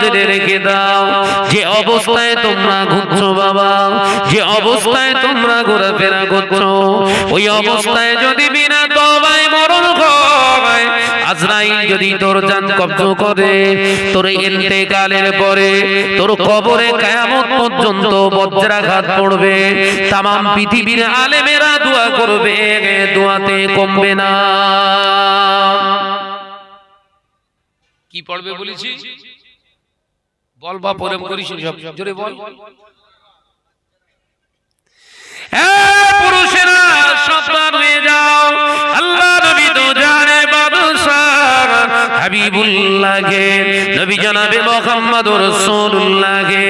জেনে রেখে দাও, যে অবস্থায় তোমরা ঘুরছো বাবা, যে অবস্থায় তোমরা ঘোরাফেরা করছো, ওই অবস্থায় যদি বিনা তওবায় মরণ হয়, আজরাইল যদি তোর জান কবজ করে, তোর ইন্তেকালের পরে তোর কবরে কিয়ামত পর্যন্ত বজ্রাঘাত পড়বে। তামাম পৃথিবীর আলেমেরা দোয়া করবে, দোয়াতে কমবে না। কি পড়বে বলেছি? বল বা পরম করিস সব জোরে বল। পুরুষেরা সাবধান হয়ে যাও, আল্লাহ নবী তো জানে বাদশাহ হাবিবুল্লাহকে, নবী জনাবে মুহাম্মদুর রাসূলুল্লাহকে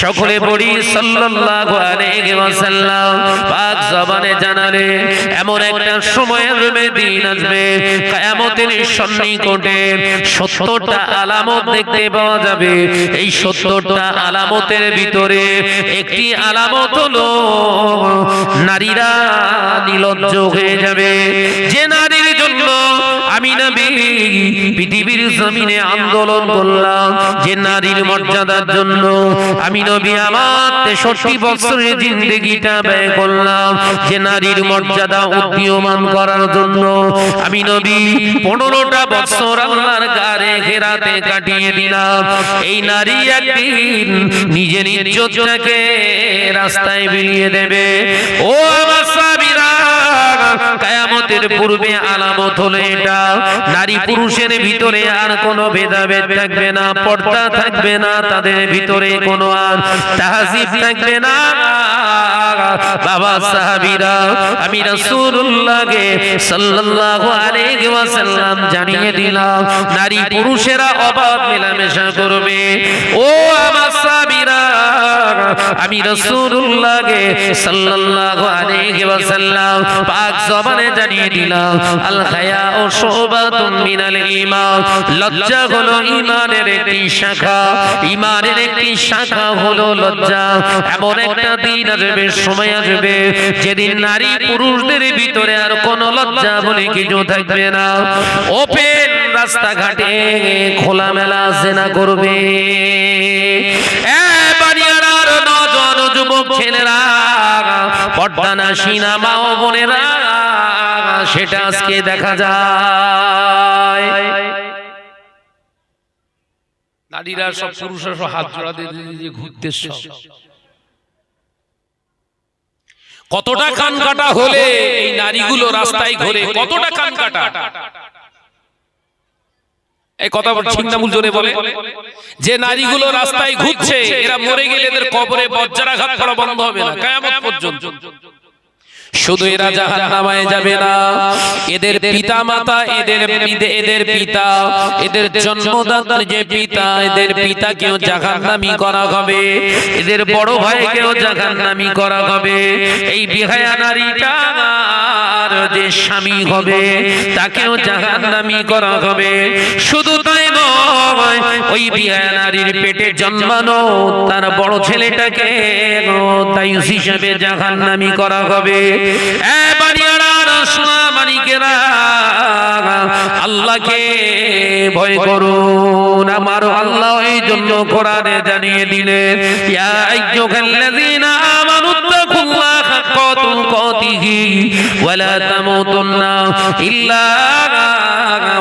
সকলে পড়ি সাল্লাল্লাহু আলাইহি ওয়াসাল্লাম। পাক জবানে জানালে এমন একটা সময় আসবে, দিন আসবে, কিয়ামতের সন্নিকটে 70টা আলামত দেখতে পাওয়া যাবে। এই 70টা আলামতের ভিতরে একটি আলামত হলো নারীরা নির্লজ্জ হয়ে যাবে। যে নারীর জন্য আমি নবী পৃথিবীর জমিনে আন্দোলন করলাম, যে নারীর মর্যাদার জন্য আমি নবী আমার 63 বছরের জিন্দেগিটা ব্যয় করলাম, যে নারীর মর্যাদা উদীয়মান করার জন্য আমি নবী 15টা বছর আল্লাহর গারে ঘেরাতে কাটিয়ে দিলাম, এই নারী একদিন নিজের ইজ্জতটাকে রাস্তায় বিলিয়ে দেবে। ও আমার সাহাবীরা, কিয়ামতের পূর্বে আলামত হলো এটা, নারী পুরুষের ভিতরে আর কোনো ভেদাভেদ থাকবে না, পর্দা থাকবে না, তাদের ভিতরে কোনো আর তাহজিব থাকবে না। বাবা সাহাবীরা, আমি রাসূলুল্লাহকে সাল্লাল্লাহু আলাইহি ওয়াসাল্লাম জানিয়ে দিলাম, নারী পুরুষেরা অবাধ মেলামেশা করবে। ও আমার সাহাবীরা, আমি রাসূলুল্লাহকে সাল্লাল্লাহু আলাইহি ওয়াসাল্লাম পাক জবানে জানিয়ে দিলাম, আল হায়াউ শুবাতুম মিনাল ঈমান, লজ্জা হলো ঈমানের একটি শাখা, ঈমানের একটি শাখা হলো লজ্জা। এমন একটা দিন আসবে, সময় আসবে, যেদিন নারী পুরুষদের ভিতরে আর কোনো লজ্জা বলে কিছু থাকবে না। ওপেন রাস্তাঘাটে খোলামেলা জিনা করবে। যুবক ছেলেরা, পর্দানাশীনা মা ও বোনেরা, সেটা আজকে দেখা যায়। নারীরা সব পুরুষের হাত জোড়া দিয়ে ঘুরতে, কতটা কান কাটা হলে এই নারীগুলো রাস্তায় ঘোরে, কতটা কান কাটা। এই কথা ঠিক না ভুল জোরে বলে, যে নারীগুলো রাস্তায় ঘুরছে এরা মরে গেলে এদের কবরে বজ্রাঘাত করা বন্ধ হবে না কিয়ামত পর্যন্ত। শুধু এরা জাহান্নামে যাবে না, এদের পিতা মাতা, এদের পিতা, এদের জন্মদাতা যে পিতা, এদের পিতাকেও জাহান্নামী করা হবে, এদের বড় ভাইকেও জাহান্নামী করা হবে। এই বিহায়া নারীটা যে স্বামী হবে তাকেও জাহান্নামী করা হবে। শুধু তাই নয়, ওই বিহায়া নারীর পেটে জন্মানো তার বড় ছেলেটাকে তাই হিসাবে জাহান্নামী করা হবে। আল্লাহকে ভয় করুন, আমার আল্লাহ এই জন্য কোরআনে জানিয়ে দিলেন, ইয়া আইয়ুহাল্লাযীনা আমানুত্তাকুল্লাহা হাক্কা তুকাতিহি ওয়া লা তামুতুন্না ইল্লা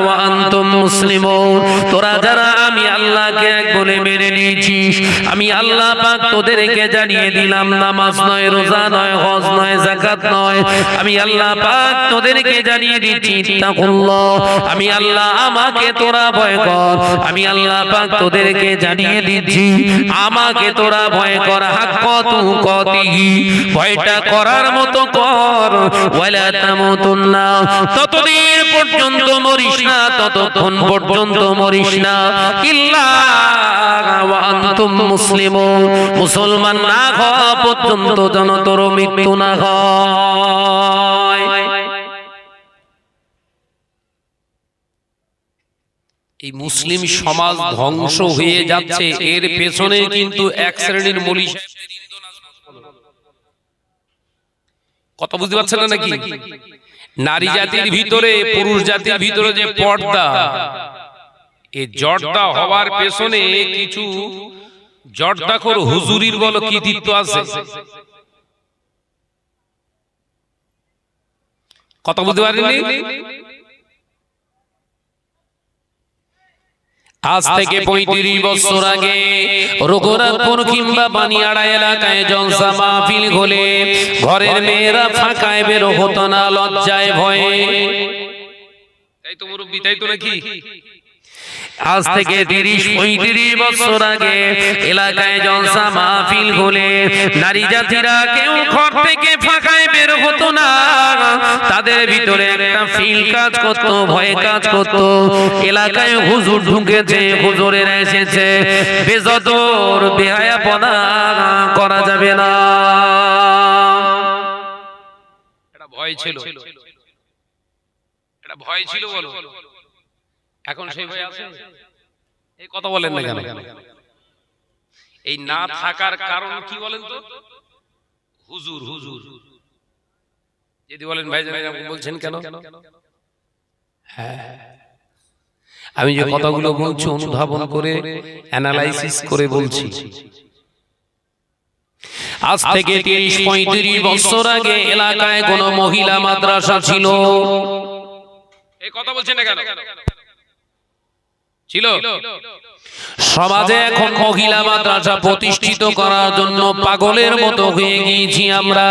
ওয়া আনতুম মুসলিমুন। তোরা যারা আমি আল্লাহকে এক বলে মেনে নিয়েছিস, আমি আল্লাহ পাক তোদেরকে জানিয়ে দিলাম, নামাজ নয়, রোজা নয়, হজ নয়, যাকাত নয়, আমি আল্লাহ পাক তোদেরকে জানিয়ে দিচ্ছি তাকুল্লাহ, আমি আল্লাহ, আমাকে তোরা ভয় কর, আমি আল্লাহ পাক তোদেরকে জানিয়ে দিচ্ছি আমাকে তোরা ভয় কর, হাক্কা তুকাতিহি, ভয়টা করার মতো কর, ওয়ালা তামুতুন্না, ততদিন পর্যন্ত মরিস না, ততক্ষণ পর্যন্ত মরিস না, ইল্লা ওয়া আনতুম মুসলিমুন, মুসলমান না হওয়া পর্যন্ত যেন তোর মৃত্যু না হয়। এই মুসলিম সমাজ ধ্বংস হয়ে যাচ্ছে, এর পেছনে কিন্তু এক শ্রেণীর মৌলী। কত বুঝতে পারছেন না নাকি? নারী জাতির ভিতরে, পুরুষ জাতির ভিতরে যে পর্দা, এই জর্দা হওয়ার পেছনে কিছু জর্দাখোর হুজুরির বলো কৃতিত্ব আছে। কথা বুঝতে পারেননি? আজ থেকে 35 বছর আগে রঘুনাথপুর কিংবা বানিয়াড়া এলাকায় জলসা মাহফিল হলে ঘরের মেয়েরা ফাঁকায় বের হতো না লজ্জায় ভয়ে। তাই তো মুরব্বি, তাই তো নাকি? আজ থেকে 30-35 বছর আগে এলাকায় জলসা মাহফিল হলে নারী জাতিরা কেউ ঘর থেকে ফাঁকায় বের হতো না। তাদের ভিতরে একটা ফিল কাজ করত, ভয় কাজ করত। এলাকায় হুজুর ঢুকেছে, হুজুরের এসেছে, বেজদর বেহায়াপনা করা যাবে না। এটা ভয় ছিল, এটা ভয় ছিল বলো। এখন সেই ভয় আছে? এই কথা বলেন না কেন? এই না থাকার কারণ কি বলেন তো? হুজুর হুজুর যদি বলেন ভাই বলছেন কেন? হ্যাঁ, আমি যে কথাগুলো বলছি অনুধাবন করে অ্যানালাইসিস করে বলছি। আজ থেকে 30-35 বছর আগে এলাকায় কোনো মহিলা মাদ্রাসা ছিল? এই কথা বলছেন না কেন? ছিল। সমাজে এখন মহিলা মাদ্রাসা প্রতিষ্ঠিত করার জন্য পাগলের মতো হয়ে গিয়েছি আমরা।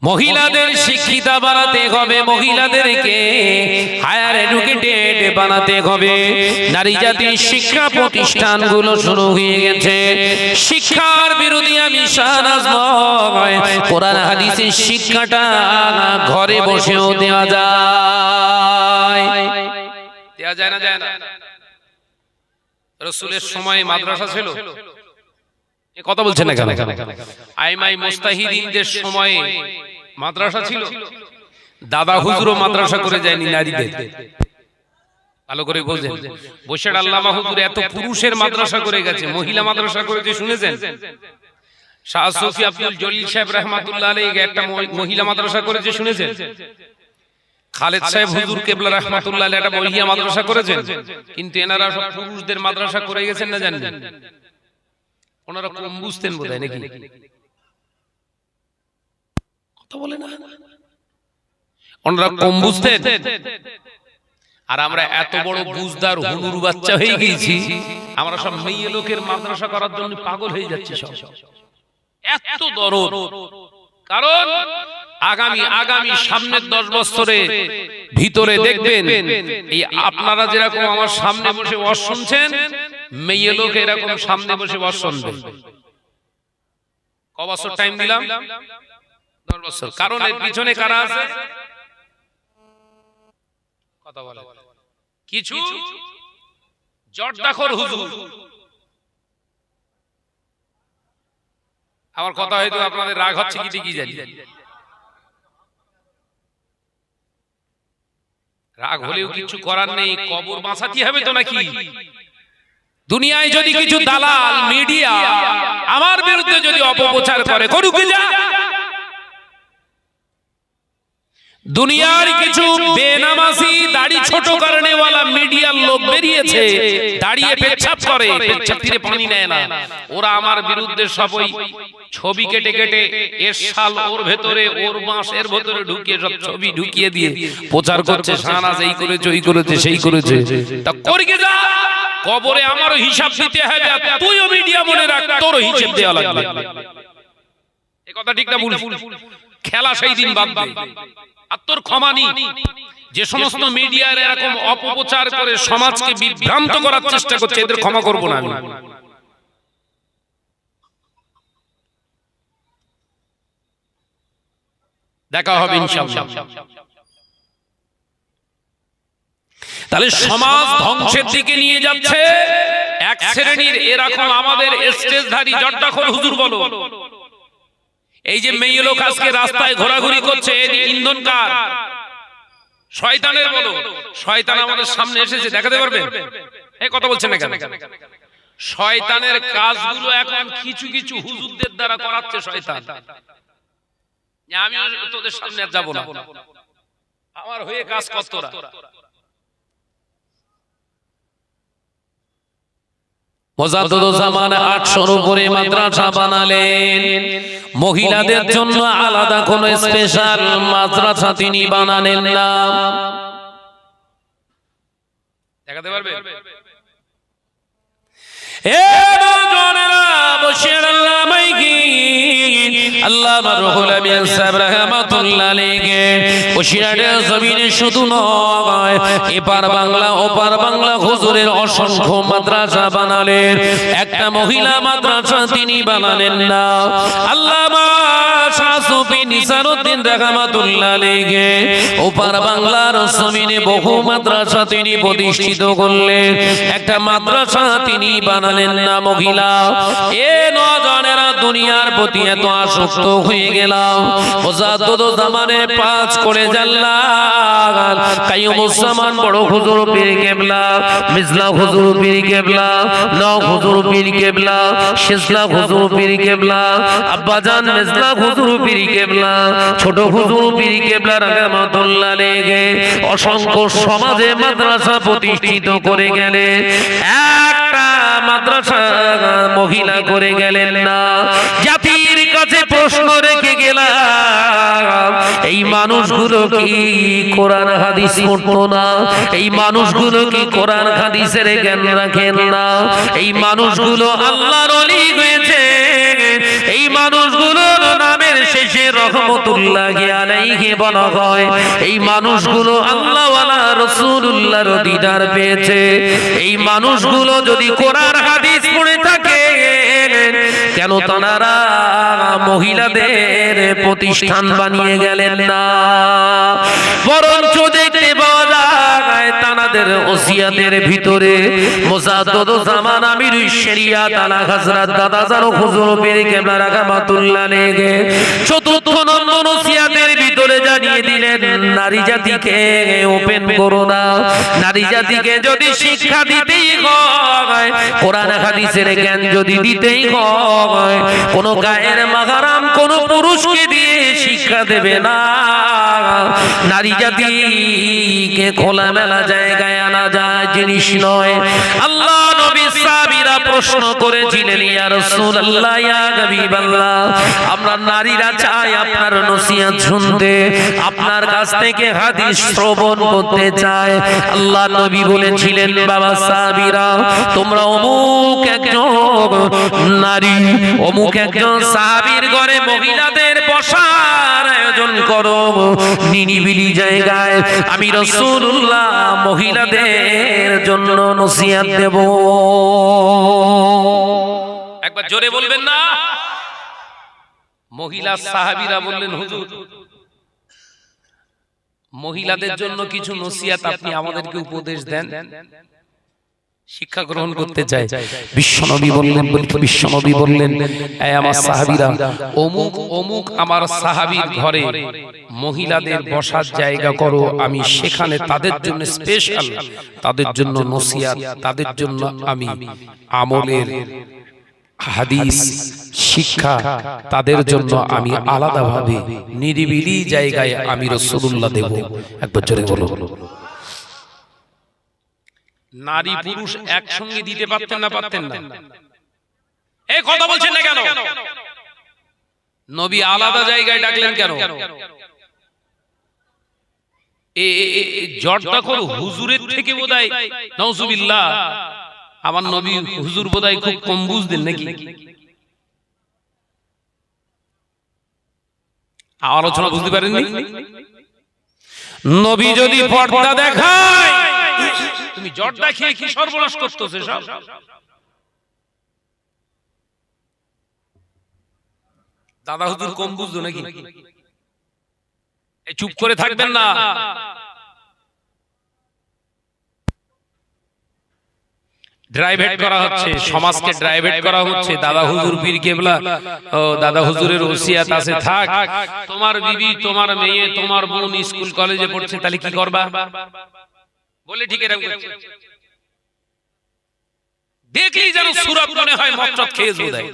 মহিলাদের শিক্ষিতা বানাতে হবে, মহিলাদেরকে হায়ার এডুকেটেড বানাতে হবে। নারী জাতির শিক্ষা প্রতিষ্ঠানগুলো শুরু হয়ে গেছে। শিক্ষার বিরোধী আমি শাহনাজ নয়, কোরআন হাদিসের শিক্ষাটা ঘরে বসেও দেওয়া যায়। দেওয়া যায় না? যায় না। রাসূলের সময় মাদ্রাসা ছিল? এই কথা বলছেন না কেন? আইমাই মুস্তাহিদিনদের সময় মাদ্রাসা ছিল? দাদা হুজুরও মাদ্রাসা করে যায়নি নারীদের। ভালো করে বোঝেন। বৈশাখ আল্লামা হুজুর এত পুরুষের মাদ্রাসা করে গেছে, মহিলা মাদ্রাসা করেছে শুনেছেন? শাহ সুফি আব্দুল জলিল সাহেব রাহমাতুল্লাহ আলাইহি একটা মহিলা মাদ্রাসা করেছে শুনেছেন? খালেদ সাহেব হুজুর কেবলা রাহমাতুল্লাহ আলাইহি একটা মহিলা মাদ্রাসা করেছেন। কিন্তু এনারা সব পুরুষদের মাদ্রাসা করে গেছেন না জানেন? ওনারা কম বুঝতেন বোধহয় নাকি? কথা বলে না, ওনারা কম বুঝতেন। আর আমরা এত বড় বুঝদার হুনুর বাচ্চা হয়ে গেছি, আমরা সব মেয়ে লোকের মাদ্রাসা করার জন্য পাগল হয়ে যাচ্ছি সব। এত দরদ। কারণ আগামী সামনের 10 বছরে ভিতরে দেখবেন এই আপনারা যেরকম আমার সামনে বসে ওয়াজ শুনছেন, মেয়ে লোক এরকম সামনে বসে ওয়াজ শুনবে। ক বছর টাইম দিলাম? 10 বছর। কারণ এর পিছনে কারা আছে? কথা বলে কিছু জর্দাখোর হুজুর। আমার কথা হয়তো আপনাদের রাগ হচ্ছে কি জানি, রাগ হলেও কিছু করার নেই, কবর বাঁচাতে হবে তো নাকি? দুনিয়ায় যদি কিছু দালাল মিডিয়া আমার বিরুদ্ধে যদি অপপ্রচার করে, করুক যা। দুনিয়ার কিছু বেনামাজি দাড়ি ছোট কারণে ওয়ালা মিডিয়ার লোক বেরিয়েছে, দাঁড়িয়ে পেচ্ছাপ করে, পেচ্ছাপ থেকে পানি নেয় না। ওরা আমার বিরুদ্ধে সবই ছবি কেটে কেটে এর শাল ওর ভেতরে, ওর মাস এর ভেতরে ঢুকিয়ে সব ছবি ঢুকিয়ে দিয়ে প্রচার করছে, শাহনাজ এই করেছে, ওই করেছে, সেই করেছে। তা করকে যা, কবরে আমারও হিসাব দিতে হবে, আর তুইও মিডিয়া মনে রাখ, তোরও হিসাব দেওয়া লাগবে। এই কথা ঠিক না ভুল? খেলা সেই দিন বাঁধবে। আর তোর ক্ষমা নেই। যে সমস্ত মিডিয়ার এরকম অপপ্রচার করে সমাজকে বিভ্রান্ত করার চেষ্টা করছে, এদের ক্ষমা করব না আমি। দেখা হবে ইনশাআল্লাহ। তাহলে সমাজ ধ্বংসের দিকে নিয়ে যাচ্ছে এক শ্রেণীর এরকম আমাদের স্টেজধারী জর্দাখোর হুজুর বলো। এই যে মেয়ে লোক আজকে রাস্তায় ঘোরাঘুরি করছে, ইন্ধন কার? শয়তানের বলো। শয়তান আমাদের সামনে এসেছে, দেখাতে পারবেন? এই কথা বলছেন না কেন? শয়তানের কাজগুলো এখন কিছু কিছু হুজুরদের দ্বারা করাচ্ছে শয়তান। আমি তোদের সামনে আর যাব না, আমার হয়ে কাজ কতরা। মুজাদ্দিদুজ্জামান 800-র উপরে মাদ্রাসা বানালেন। মহিলাদের জন্য আলাদা কোন স্পেশাল মাদ্রাসা তিনি বানালেন না। দেখাতে পারবে? আল্লামা রুহুল আমিন সাহেব রাহমাতুল্লাহ আলাইহি বসিরহাটের জমিনে শুধু নয়, এপার বাংলা ওপার বাংলা হুজুরের অসংখ্য মাদ্রাসা বানালেন, একটা মহিলা মাদ্রাসা তিনি বানালেন না। আল্লামা শাহ সুফি নিসারউদ্দিন রাহমাতুল্লাহ আলাইহি ওপার বাংলার জমিনে বহু মাদ্রাসা তিনি প্রতিষ্ঠিত করলেন, একটা মাদ্রাসা তিনি বানালেন না মহিলা। এ নওজওয়ানেরা দুনিয়ার প্রতি এত আসক্ত হয়ে গেলাম, মুজাদ্দিদুজ্জামানের 5 করে জাল্লাত কাইয়ুমুজ্জামান বড় হুজুর পীর কেবলা, মিজলা হুজুর পীর কেবলা, নও হুজুর পীর কেবলা, শিজলা হুজুর পীর কেবলা, আব্বাজান মিজলা হুজুর পীর কেবলা, ছোট হুজুর পীর কেবলা রাহমাতুল্লাহ আলাইহি অসংখ্য সমাজে মাদ্রাসা প্রতিষ্ঠিত করে গেলেন, একটা মাদ্রাসা মহিলা করে গেলেন না। জাতির কাছে প্রশ্ন রেখে গেলাম, এই মানুষগুলো কি কোরআন হাদিস পড়তো না? এই মানুষগুলো কি কোরআন হাদিসের জ্ঞান রাখেন না? এই মানুষগুলো আল্লাহর ওলি হয়েছে, এই মানুষগুলোর নামের শেষে রহমতুল্লাহি আলাইহি বলা হয়, এই মানুষগুলো আল্লাহওয়ালা রাসূলুল্লাহর দিদার পেয়েছে। এই মানুষগুলো যদি কোরআন হাদিস পড়ে থাকে, কেন তারা মহিলাদের প্রতিষ্ঠান বানিয়ে গেলেন না? বরঞ্চ দেখতে পাওয়া যায় তাদের ওসিয়াতের ভিতরে মুজাদ্দিদুজ্জামান আমিরুশ শরিয়াত আলা হযরত দাদাজান হুজুর পীর কেবলা রাহমাতুল্লাহ আলাইহি চতুর্থ নম্বর ওসিয়াতের ভিতরে জানিয়ে দিলেন, নারী জাতিকে ওপেন করো না। নারী জাতিকে যদি শিক্ষা দিতেই হয়, কোরআন হাদিসের জ্ঞান যদি দিতেই হয়, কোন গায়ের মাহারাম কোন পুরুষকে দিয়ে শিক্ষা দেবে না। নারী জাতিকে খোলামেলা জায়গায় আনা যায় জিনিস নয়। আল্লাহ নবী সাহাবীরা প্রশ্ন করেছিলেন, ইয়া রাসূলুল্লাহ, ইয়া হাবিবাল্লাহ, আমরা নারীরা চাই আপনার নসিহত শুনতে, আপনার কাছ থেকে হাদিস শ্রবণ করতে চাই। আল্লাহ নবী বলেছিলেন, বাবা সাহাবীরা, তোমরা অমুক একজন নারী, অমুক একজন সাহাবীর ঘরে মহিলাদের বসার আয়োজন করো, নিরিবিলি জায়গায় আমি রাসূলুল্লাহ মহিলাদের জন্য নসিহত দেব। একবার জোরে বলবেন না? মহিলা সাহাবীরা বললেন, হুজুর, মহিলাদের জন্য কিছু নসিহত আপনি আমাদেরকে উপদেশ দেন, শিক্ষা গ্রহণ করতে চাই। বিশ্বনবী বললেন, এই আমার সাহাবীরা, অমুক অমুক আমার সাহাবীর ঘরে মহিলাদের বসার জায়গা করো, আমি সেখানে তাদের জন্য স্পেশাল, তাদের জন্য নসিহত, তাদের জন্য আমি আমলের হাদিস শিক্ষা, তাদের জন্য আমি আলাদাভাবে নিরিবিলি জায়গায় আমি রাসূলুল্লাহ দেব। একবার জোরে বলো। নারী পুরুষ একসঙ্গে দিতে পারতেন না? পারতেন না? এই কথা বলছেন না কেন? নবী আলাদা জায়গায় ডাকলেন কেন? জটটা করো হুজুরের থেকে বোধহয়, নাউজুবিল্লাহ, আমার নবী হুজুর বোধহয় খুব কম বুঝতেন নাকি? আলোচনা বুঝতে পারেননি? নবী যদি পর্দা দেখায়, তুমি জট দেখিয়ে কি সর্বনাশ করতেছে সব? দাদা হুজুর কম বুঝতো নাকি? চুপ করে থাকবেন না। ড্রাইভেট করা হচ্ছে, সমাজকে ড্রাইভেট করা হচ্ছে। দাদা হুজুর পীর কেবলা, ও দাদা হুজুরের ওসিয়াত আছে, থাক, তোমার বিবি, তোমার মেয়ে, তোমার বোন স্কুল কলেজে পড়ছে, তাহলে কি করবা বলে ঠিক এরকম দেখলেই যেন সুরাত মনে হয় মচ্চত খেয়ে যায়।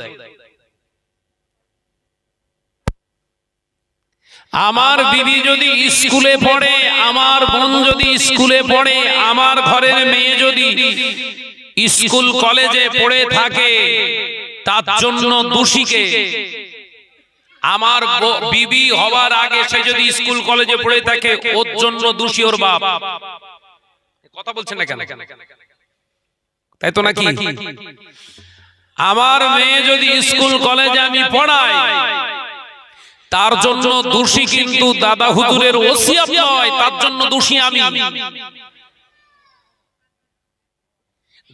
আমার বিবি যদি স্কুলে পড়ে, আমার বোন যদি স্কুলে পড়ে, আমার ঘরের মেয়ে যদি স্কুল কলেজে পড়ে থাকে তার জন্য দোষীকে, আমার বিবি হওয়ার আগে সে যদি স্কুল কলেজে পড়ে থাকে ওর জন্য দোষী ওর বাপ। কথা বলছেন না কেন? তাই তো নাকি? আমার মেয়ে যদি স্কুল কলেজে আমি পড়াই তার জন্য দোষী কিন্তু দাদা হুজুরের ওসিয়ত নয়, তার জন্য দোষী আমি।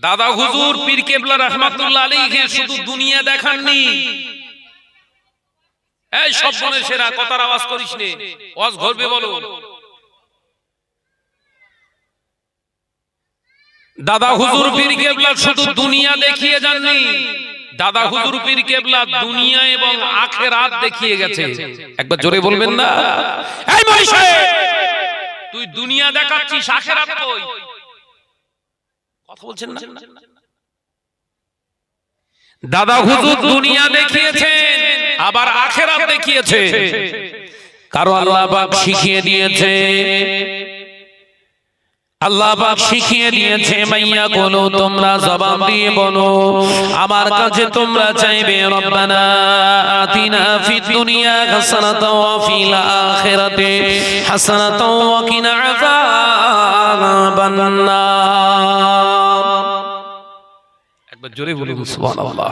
দাদা হুজুর পীর কেবলা রাহমাতুল্লাহ আলাইহি শুধু দুনিয়া দেখাননি। এই সব মনে সেরা কথার আওয়াজ করিস নে, ওয়াজ ঘরবে বলো। দাদা হুজুর পীর কেবলা শুধু দুনিয়া দেখিয়ে যাননি, দাদা হুজুর পীর কেবলা দুনিয়া এবং আখিরাত দেখিয়ে গেছে। একবার জোরে বলবেন না? এই মহিষে তুই দুনিয়া দেখাচ্ছিস, আখিরাত কই? কথা বলছেন না? দাদা হুজুর দুনিয়া দেখিয়েছেন আবার আখিরাত দেখিয়েছে। কারণ আল্লাহ পাক শিখিয়ে দিয়েছে, আল্লাহ পাক শিখিয়ে দিয়েছে মাইয়া বলো, তোমরা জবান দিয়ে বলো আমার কাছে তোমরা চাইবে রব্বানা আতিনা ফিদ দুনিয়া হাসানাতাও ওয়া ফিল আখিরাতি হাসানাতাও ওয়া কিনা আযাবান নার। একবার জোরে বলুন সুবহানাল্লাহ।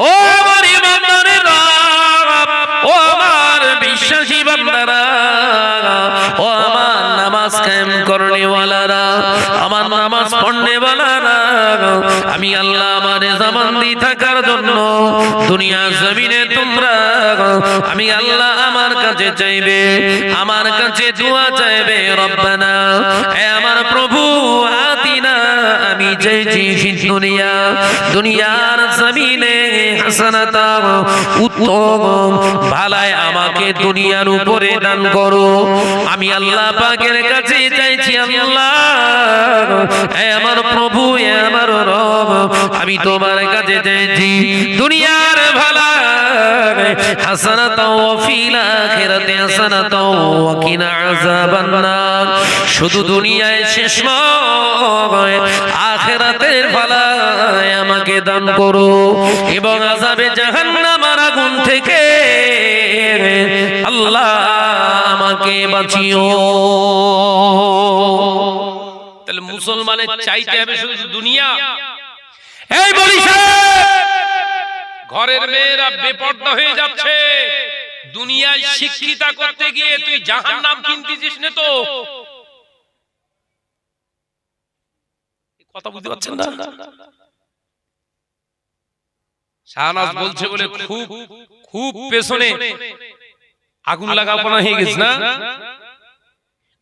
ও আমার ইমানদারেরা, ও আমার বিশ্বাসী বান্দারা, ও আমার নামাজ কায়েম করনেওয়ালারা, আমার নামাজ পড়নেওয়ালারা, আমি আল্লাহ আমারে জামান দিয়ে থাকার জন্য দুনিয়া জমিনে তোমরা আমি আল্লাহ আমার কাছে চাইবে, আমার কাছে দোয়া চাইবে রব্বানা, হে আমার প্রভু আতিনা, আমি চাইছি ফিদ দুনিয়া, দুনিয়ার জমিনে হাসানাতা, উত্তম ভালাই আমাকে দুনিয়ার উপরে দান করো। আমি আল্লাহ পাকের কাছে চাইছি আল্লাহ, হে আমার প্রভু, হে আমার রব, আমি তোমার কাছে চাইছি দুনিয়ার ভালাই হাসানাতা ওয়া ফিল আখিরাতি হাসানাতা ওয়া কিনা আযাবান নার। শুধু দুনিয়ায় শেষ নয়, আখিরাতের ভালাই আমাকে দান করো এবং আযাবে জাহান্নামের আগুন থেকে আল্লাহ আমাকে বাঁচিও। তাহলে মুসলমানের চাইতে হবে শুধু দুনিয়া। এই বলিস ঘরের মেয়েরা বেপর্দা হয়ে যাচ্ছে, দুনিয়ায় শিক্ষিতা করতে গিয়ে তুই জাহান্নাম কিনতেছিস না তো? কথা বুঝতে পারছেন না? শাহনাজ বলছে বলে খুব খুব পেছনে আগুন লাগাপনা হয়ে গেছে না?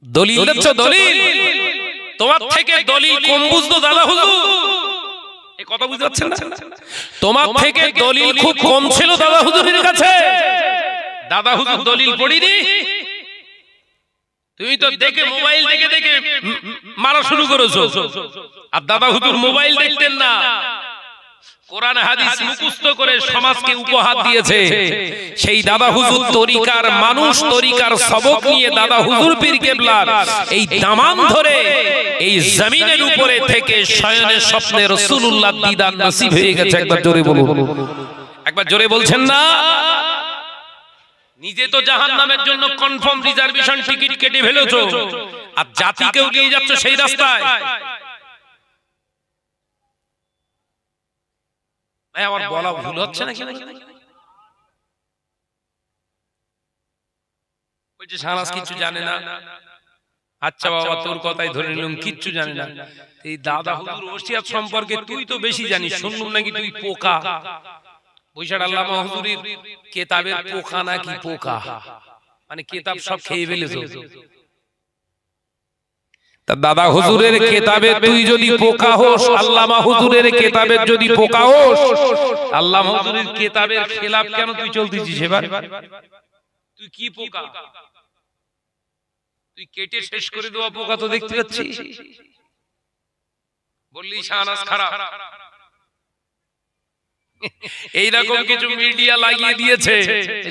দলিল দিচ্ছ, দলিল তোমার থেকে দলিল কম বুঝতো দাদা হুজুর, এই কথা বুঝতে পারছেন না? তোমার থেকে দলিল খুব কম ছিল দাদা হুজুরের কাছে। দাদা হুজুর দলিল পড়িনি, তুমি তো দেখে মোবাইল দেখে দেখে মারা শুরু করেছো। আর দাদা হুজুর মোবাইল দেখতেন না, কোরআন হাদিস মুখস্থ করে সমাজকে উপহার দিয়েছে। সেই দাদা হুজুর তরিকার মানুষ, তরিকার সবক নিয়ে দাদা হুজুর পীর কেবলার এই দামান ধরে এই জমিনের উপরে থেকে শয়নের স্বপ্নে রাসূলুল্লাহ দিদার নসিব হয়ে গেছে। একবার জোরে বলুন, একবার জোরে বলছেন না? নিজে তো জাহান্নামের জন্য কনফার্ম রিজার্ভেশন টিকিট কেটে ফেলেছো, আর জাতিকেও নিয়ে যাচ্ছ সেই রাস্তায়। ভাই আমার বলা ভুল হচ্ছে নাকি? বলছে শাহনাজ কিচ্ছু জানে না। আচ্ছা বাবা, তোর কথাই ধরে নিলাম কিচ্ছু জানে না। এই দাদা হুজুর ওসিয়ত সম্পর্কে তুই তো বেশি জানিস, শুনলাম নাকি তুই পোকা। বৈশাখ আল্লামা হুজুরের কিতাবের পোকা নাকি পোকা, মানে কিতাব সব খেয়ে ফেলেছো। দাদা হুজুরের কিতাবে তুই যদি পোকা হোস, আল্লামা হুজুরের কিতাবে যদি পোকা হোস, আল্লামা হুজুরের কিতাবের খেলাফ কেন তুই চলতেছিস? এবার তুই কি পোকা? তুই কেটে শেষ করে দেওয়া পোকা তো দেখতে পাচ্ছিস। বললি শাহনাজ খারাপ, এইরকম কিছু মিডিয়া লাগিয়ে দিয়েছে,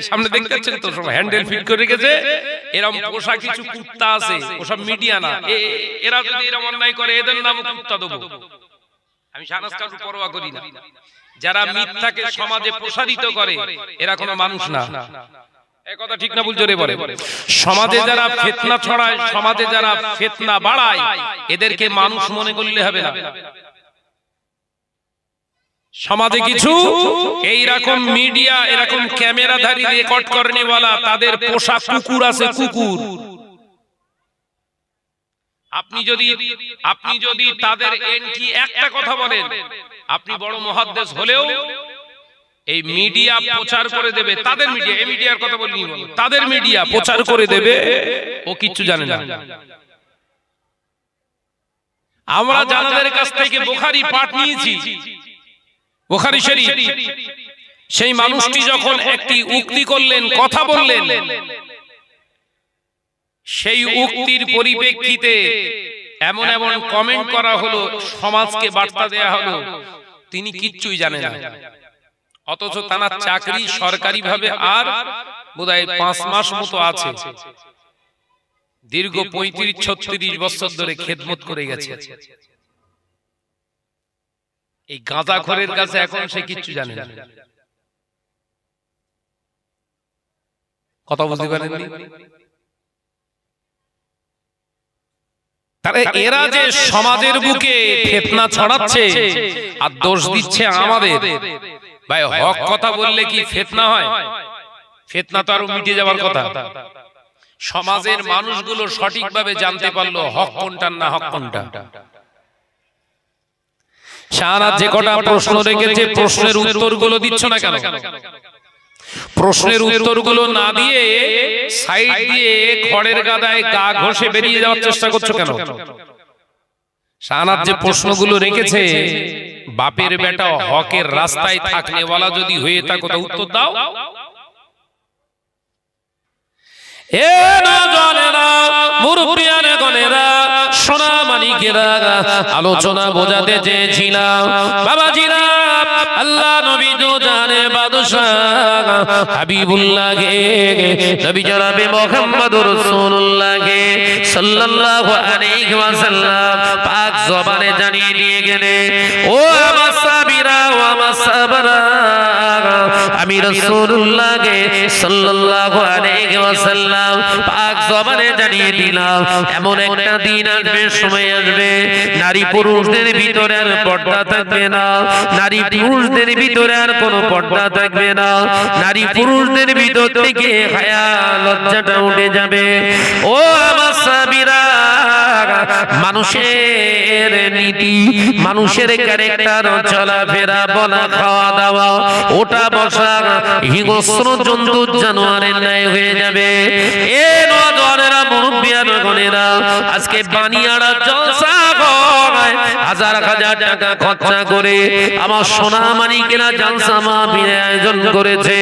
সামনে দেখতে পাচ্ছেন তো, সব হ্যান্ডেল ফিট করে রেখেছে। এরকম পোষা কিছু কুত্তা আছে, ওসব মিডিয়া না, এরা যদি এরকম অন্যায় করে এদের নাম কুত্তা দেবো। আমি শাহনাজ কারুর পরোয়া করি না। যারা মিথ্যাকে সমাজে প্রসারিত করে এরা কোনো মানুষ না। এই কথা ঠিক না, বুঝছো রে? বলে সমাজে যারা ফিতনা ছড়ায়, সমাজে যারা ফিতনা বাড়ায়, এদেরকে মানুষ মনে করলে হবে না। সমাজে কিছু এইরকম মিডিয়া, এরকম ক্যামেরাধারী, রেকর্ড করেনেওয়ালা, তাদের পোষা কুকুর আছে, কুকুর। আপনি যদি তাদের এন্টি একটা কথা বলেন, আপনি বড় মুহাদ্দিস হলেও এই মিডিয়া প্রচার করে দেবে, তাদের মিডিয়া, এই মিডিয়ার কথা বলিনি, তাদের মিডিয়া প্রচার করে দেবে, ও কিচ্ছু জানে না। আমরা জানাদের কাছ থেকে বুখারী পাঠ নিয়েছি, বুখারী শরীফ। সেই মানুষটি যখন একটি উক্তি করলেন, কথা বললেন, সেই উক্তির পরিপ্রেক্ষিতে এমন এমন কমেন্ট করা হলো, সমাজকে বার্তা দেয়া হলো, তিনি কিচ্ছুই জানেন না। অথচ তার চাকরি সরকারি ভাবে আর বোধহয় 5 মাস মতো আছে। দীর্ঘ 35-36 বছর ধরে খেদমত করে গেছে। এই গাঁজাখোরের কাছে এখন সে কিচ্ছু জানে না। কথা বুঝতে পারেননি? তাহলে এরা যে সমাজের বুকে ফিতনা ছড়াচ্ছে আর দোষ দিচ্ছে আমাদের। ভাই, হক কথা বললে কি ফিতনা হয়? ফিতনা তো আরো মিটে যাওয়ার কথা। সমাজের মানুষগুলো সঠিকভাবে জানতে পারলো হক কোনটা না হক কোনটা। শাহনাজ যে কটা প্রশ্ন রেখেছে, প্রশ্নের উত্তরগুলো দিচ্ছ না কেন? প্রশ্নের উত্তরগুলো না দিয়ে সাইড দিয়ে খড়ের গাদায় গা ঘষে বেরিয়ে যাওয়ার চেষ্টা করছো কেন? শাহনাজ যে প্রশ্নগুলো রেখেছে, বাপের বেটা হকের রাস্তায় থাকনেওয়ালা যদি হয়ে থাকো তো উত্তর দাও। এ নওজওয়ানেরা, মুরব্বিয়ানে গনেরা, সোনা মানিকেরা, আলোচনা বোঝাতে চেয়েছিলাম বাবাজিরা, আল্লাহ নবী তো জানে বাদশাহ হাবিবুল্লাহ গে, নবী জনাবে মুহাম্মদুর রাসূলুল্লাহ সাল্লাল্লাহু আলাইহি ওয়াসাল্লাম পাক জবানে জানিয়ে দিয়ে গেলে, ও আমার সাবিরা, ও আমার সাবরা, আমি রাসূলুল্লাহ সাল্লাল্লাহু আলাইহি ওয়াসাল্লাম পাক জবানে জানিয়ে দিলাম, এমন একটা দিন আসবে, সময় আসবে, নারী পুরুষদের ভিতরে আর পর্দা থাকবে না, নারী পুরুষদের ভিতরে আর কোনো পর্দা থাকবে না, নারী পুরুষদের ভিতর থেকে হায়া লজ্জাটা উঠে যাবে। ও আমার সাবিরা, মানুষের নীতি, মানুষের ক্যারেক্টার, চলাফেরা, বলা, খাওয়া দাওয়া, ওটা বসা হিংস্র জন্তু জানোয়ারের ন্যায় হয়ে যাবে। এ নওজওয়ানেরা, মুরব্বিয়ানা গনেরা, আজকে বানিয়াড়া জলসা হয়, হাজার হাজার টাকা খরচা করে আমার সোনা মানিকেরা জলসা মাহফিলের আয়োজন করেছে।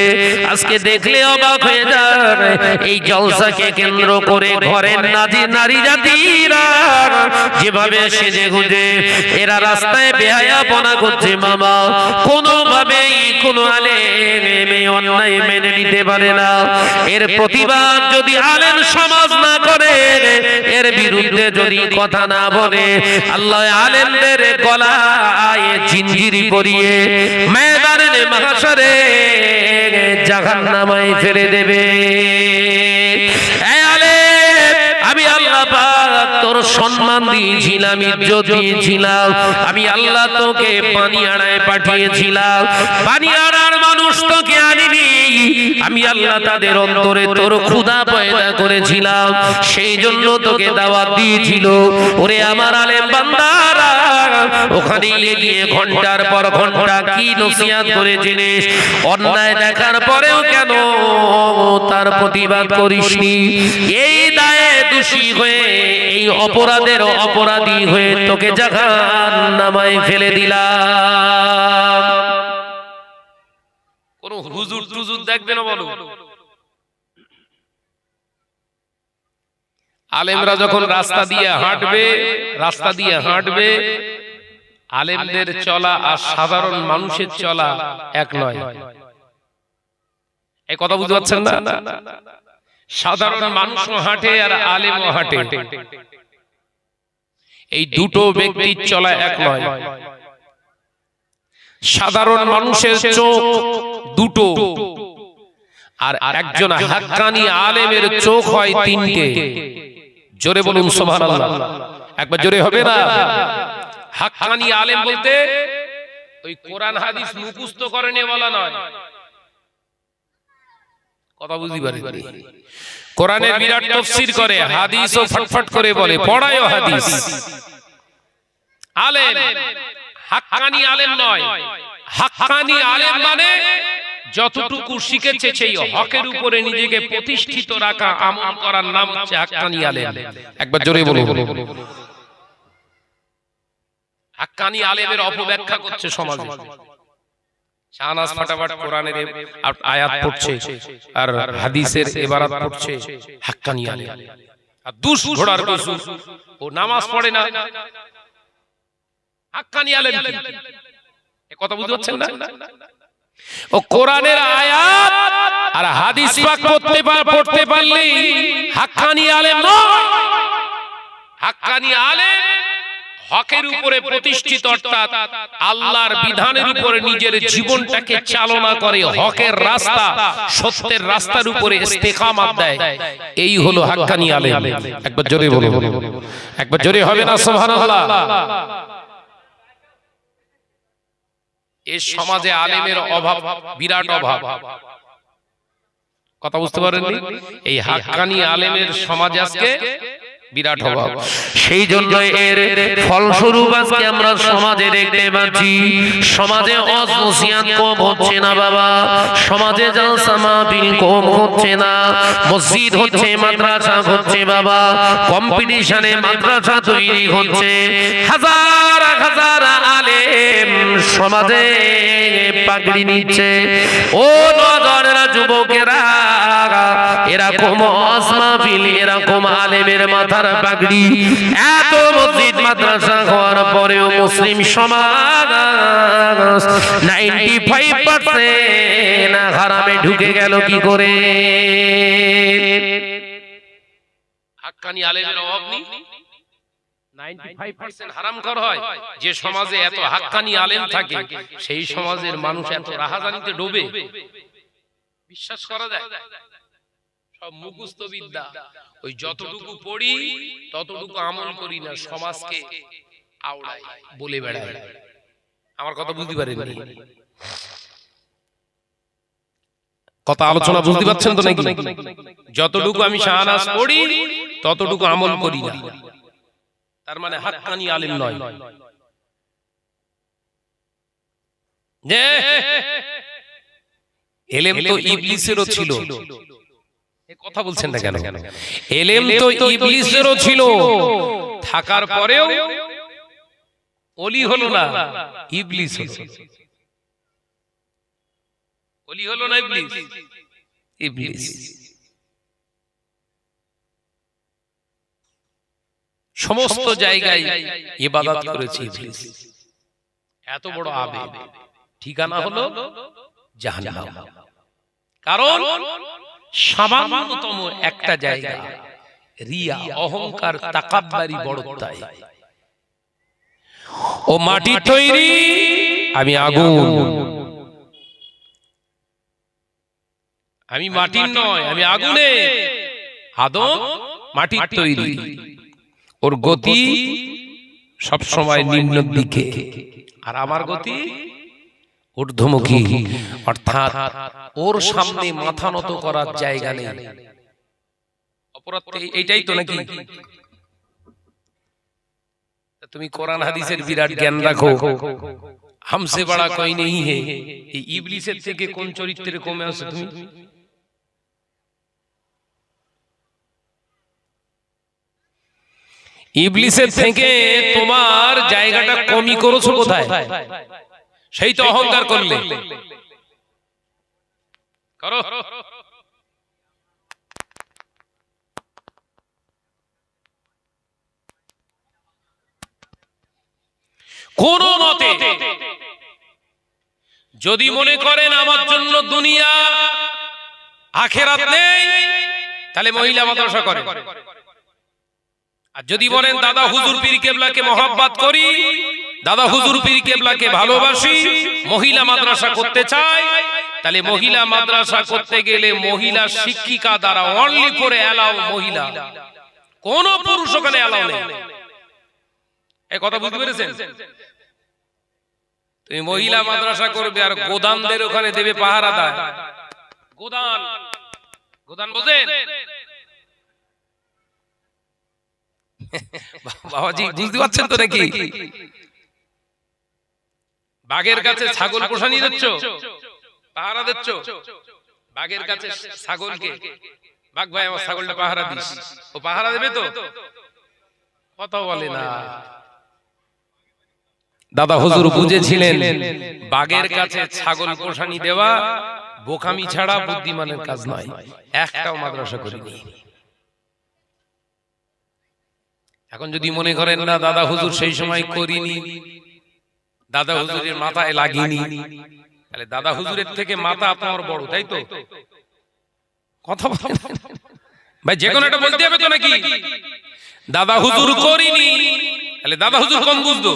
আজকে দেখলে অবাক হয়ে যায়, এই জলসাকে কেন্দ্র করে ঘরের নারী জাতিরা যেভাবে সেজে গুজে এরা রাস্তায় বেহায়াপনা করছে মামা, কোনোভাবেই কোনো আলেম অন্যায় মেনে নিতে পারে না। এর প্রতিবাদ যদি আলেম সমাজ না করে, এর বিরুদ্ধে যদি কথা না বলে, আল্লাহ আলেমদের গলায় জিঞ্জিরি পরিয়ে ময়দানে মাহশরে জাহান্নামে ফেলে দেবে। আমি আল্লাহ পাক তোর সম্মান দিয়েছিলাম, ইজ্জত দিয়েছিলাম, আমি আল্লাহ তোকে বানিয়াড়ায় পাঠিয়েছিলাম, বানিয়াড়ার মানুষ তোকে আনিনি, আমি আল্লাহ তাদের অন্তরে তোর ক্ষুধা পয়দা করেছিলাম, সেই জন্য তোকে দাওয়াত দিয়েছিল। ওরে আমার আলেম বান্দারা, ওখানে গিয়ে ঘন্টার পর ঘন্টা কি নসিহত করেছিস, অন্যায় দেখার পরেও কেন তার প্রতিবাদ করিসনি? এই দায়ে দোষী হয়ে, এই অপরাধের অপরাধী হয়ে তোকে জাহান্নামে ফেলে দিলাম। কোন হুজুর টুজুর দেখবে না বলো? আলেমরা যখন রাস্তা দিয়ে হাঁটবে আলেমদের চলা আর সাধারণ মানুষের চলা এক নয়। এই কথা বুঝতে পারছেন না? সাধারণ মানুষও হাঁটে আর আলেমও হাঁটে, এই দুটো ব্যক্তির চলা এক নয়। সাধারণ মানুষের চোখ দুটো, আর একজন হাক্কানি আলেমের চোখ হয় তিনটে। জোরে বলুন সুবহানাল্লাহ, একবার জোরে হবে না? হাক্কানি আলেম বলতে ওই কোরআন হাদিস মুখস্থ করে নিয়ে বলা নয়, কথা বুঝতে পারেন? কোরআনের বিরাট তাফসীর করে, হাদিসও ফটফট করে বলে, পড়ায়ও হাদিস। আলেম হাক্কানি আলেম নয়। হাক্কানি আলেম মানে যতটুকু শিখেছে সেই হকের উপরে নিজেকে প্রতিষ্ঠিত রাখা, আমল করার নাম হচ্ছে হাক্কানি আলেম। একবার জোরে বলুন। হাক্কানি আলেমের অপব্যাখ্যা করছে সমাজে। শাহনাজ ফাটাফাট কোরআনের আয়াত পড়ছে আর হাদিসের ইবারত পড়ছে, হাক্কানি আলেম। আর দুস ঘোড়ার পশু, ও নামাজ পড়ে না, হাক্কানি আলেম কি? এই কথা বুঝতে পারছেন না? ও কোরআনের আয়াত আর হাদিস পাক পড়তে পারলেই হাক্কানি আলেম নয়। হাক্কানি আলেম হকের উপরে প্রতিষ্ঠিত, অর্থাৎ আল্লাহর বিধানের উপরে নিজের জীবনটাকে চালনা করে, হকের রাস্তা, সত্যের রাস্তার উপরে ইস্তেকামাত দেয়, এই হলো হাক্কানি আলেম। একবার জোরে বলুন, একবার জোরে হবে না সুবহানাল্লাহ? এই সমাজে আলেমের অভাব, বিরাট অভাব। কথা বুঝতে পারেননি? এই হাক্কানি আলেমের সমাজ আজকে বিরাট অভাব। সেই জন্য এর ফলস্বরূপ আজকে আমরা সমাজে দেখতে পাচ্ছি, সমাজে ওয়াজ নসিহত কম হচ্ছে না বাবা, সমাজে জালসা মাহফিল কম হচ্ছে না, মসজিদ হচ্ছে, মাদ্রাসা হচ্ছে বাবা, কম্পিটিশনে মাদ্রাসা তৈরি হচ্ছে, হাজার হাজার আলেম সমাজে পাগড়ি নিচ্ছে। ও নজরেরা, যুবকেরা, এরকম ওয়াজ মাহফিল, এরকম আলেমের মাথার পাগড়ি, এত মসজিদ মাদ্রাসা হওয়ার পরেও মুসলিম সমাজ 95% হারামে ঢুকে গেল কি করে? হাক্কানি আলেমের অভাব নেই, 95% হারামখোর হয়। যে সমাজে এত হাক্কানি আলেম থাকে সেই সমাজের মানুষ এত রাহাজানিতে ডোবে, বিশ্বাস করা যায়? সব মুখস্থ বিদ্যা, ওই যতটুকু পড়ি ততটুকু আমল করি না, সমাজকে আওড়াই, বলে বেড়াই। আমার কথা বুঝতে পারেননি? কথা আলোচনা বুঝতে পারছেন তো নাকি? যতটুকু আমি শাহনাজ পড়ি ততটুকু আমল করি না, তার মানে হাক্কানি আলেম নয়। এলেম তো ইবলিসেরও ছিল। কথা বলছেন না কেন? এলেম তো ইবলিসেরও ছিল, থাকার পরেও ওলি হলো না, ইবলিস হলো। ওলি হলো না ইবলিস? ইবলিস। সমস্ত জায়গায় ইবাদত করেছে ইবলিস। এত বড় আবেগ, ঠিকানা হলো জাহান্নাম। কারণ সামান্যতম একটা জায়গা রিয়া, অহংকার, তাকাব্বুরি, বড়ত্বায়। ও মাটি তৈরি, আমি আগুন, আমি মাটির নয়, আমি আগুনে। আদম মাটির তৈরি, ওর গতি সব সময় নিম্নের দিকে, আর আমার গতি ঊর্ধ্বমুখী, অর্থাৎ ওর সামনে মাথা নত করার জায়গা নেই। অপরাধ এইটাই তো নাকি? তুমি কোরআন হাদিসের বিরাট জ্ঞান রাখো, হামসে বড়া কোই নেই হে, এই ইবলিসের থেকে কোন চরিত্রে কমে আছো তুমি? ইবলিসের থেকে তোমার জায়গাটা কমই করেছো কোথায়? সেই তো অহংকার করলে। করো। কোন মতে যদি মনে করেন আমার জন্য দুনিয়া আখিরাত নেই, তাহলে মহিলা মাদ্রাসা করেন। আর যদি বলেন দাদা হুজুর পীর কেবলাকে মহব্বত করি, দাদা হুজুর পীর কেবলাকে ভালোবাসি, মহিলা মাদ্রাসা করতে চাই, তাহলে মহিলা মাদ্রাসা করতে গেলে মহিলা শিক্ষিকা দ্বারা অনলি ফর অ্যালাউ মহিলা, কোন পুরুষ ওখানে অ্যালাউ নেই। এই কথা বুঝতে পেরেছেন? তুমি মহিলা মাদ্রাসা করবে আর গোদানদের ওখানে দেবে পাহারা দেয়। গোদান, গোদান বোঝেন বাবাজি? বুঝতে পারছেন তো নাকি? বাঘের কাছে ছাগল পোষা নিয়ে যাচ্ছ, পাহারা দিচ্ছ। বাঘের কাছে ছাগলকে, বাঘ ভাই আমার ছাগলটা পাহারা দিস, ও পাহারা দেবে তো? কথা বলে না। দাদা হুজুর বুঝেছিলেন বাঘের কাছে ছাগল পোষানি দেওয়া বোকামি ছাড়া বুদ্ধিমানের কাজ নয়। একটাও মাদ্রাসা করিনি। এখন যদি মনে করেন না দাদা হুজুর সেই সময় করিনি, দাদা হুজুরের মাথায় লাগেনি, তাহলে দাদা হুজুরের থেকে মাথা আপনার বড়, তাই তো? কথা বলেন ভাই, যে কোনো একটা বলতে হবে তো নাকি? দাদা হুজুর করিনি, তাহলে দাদা হুজুর কম বুঝতো,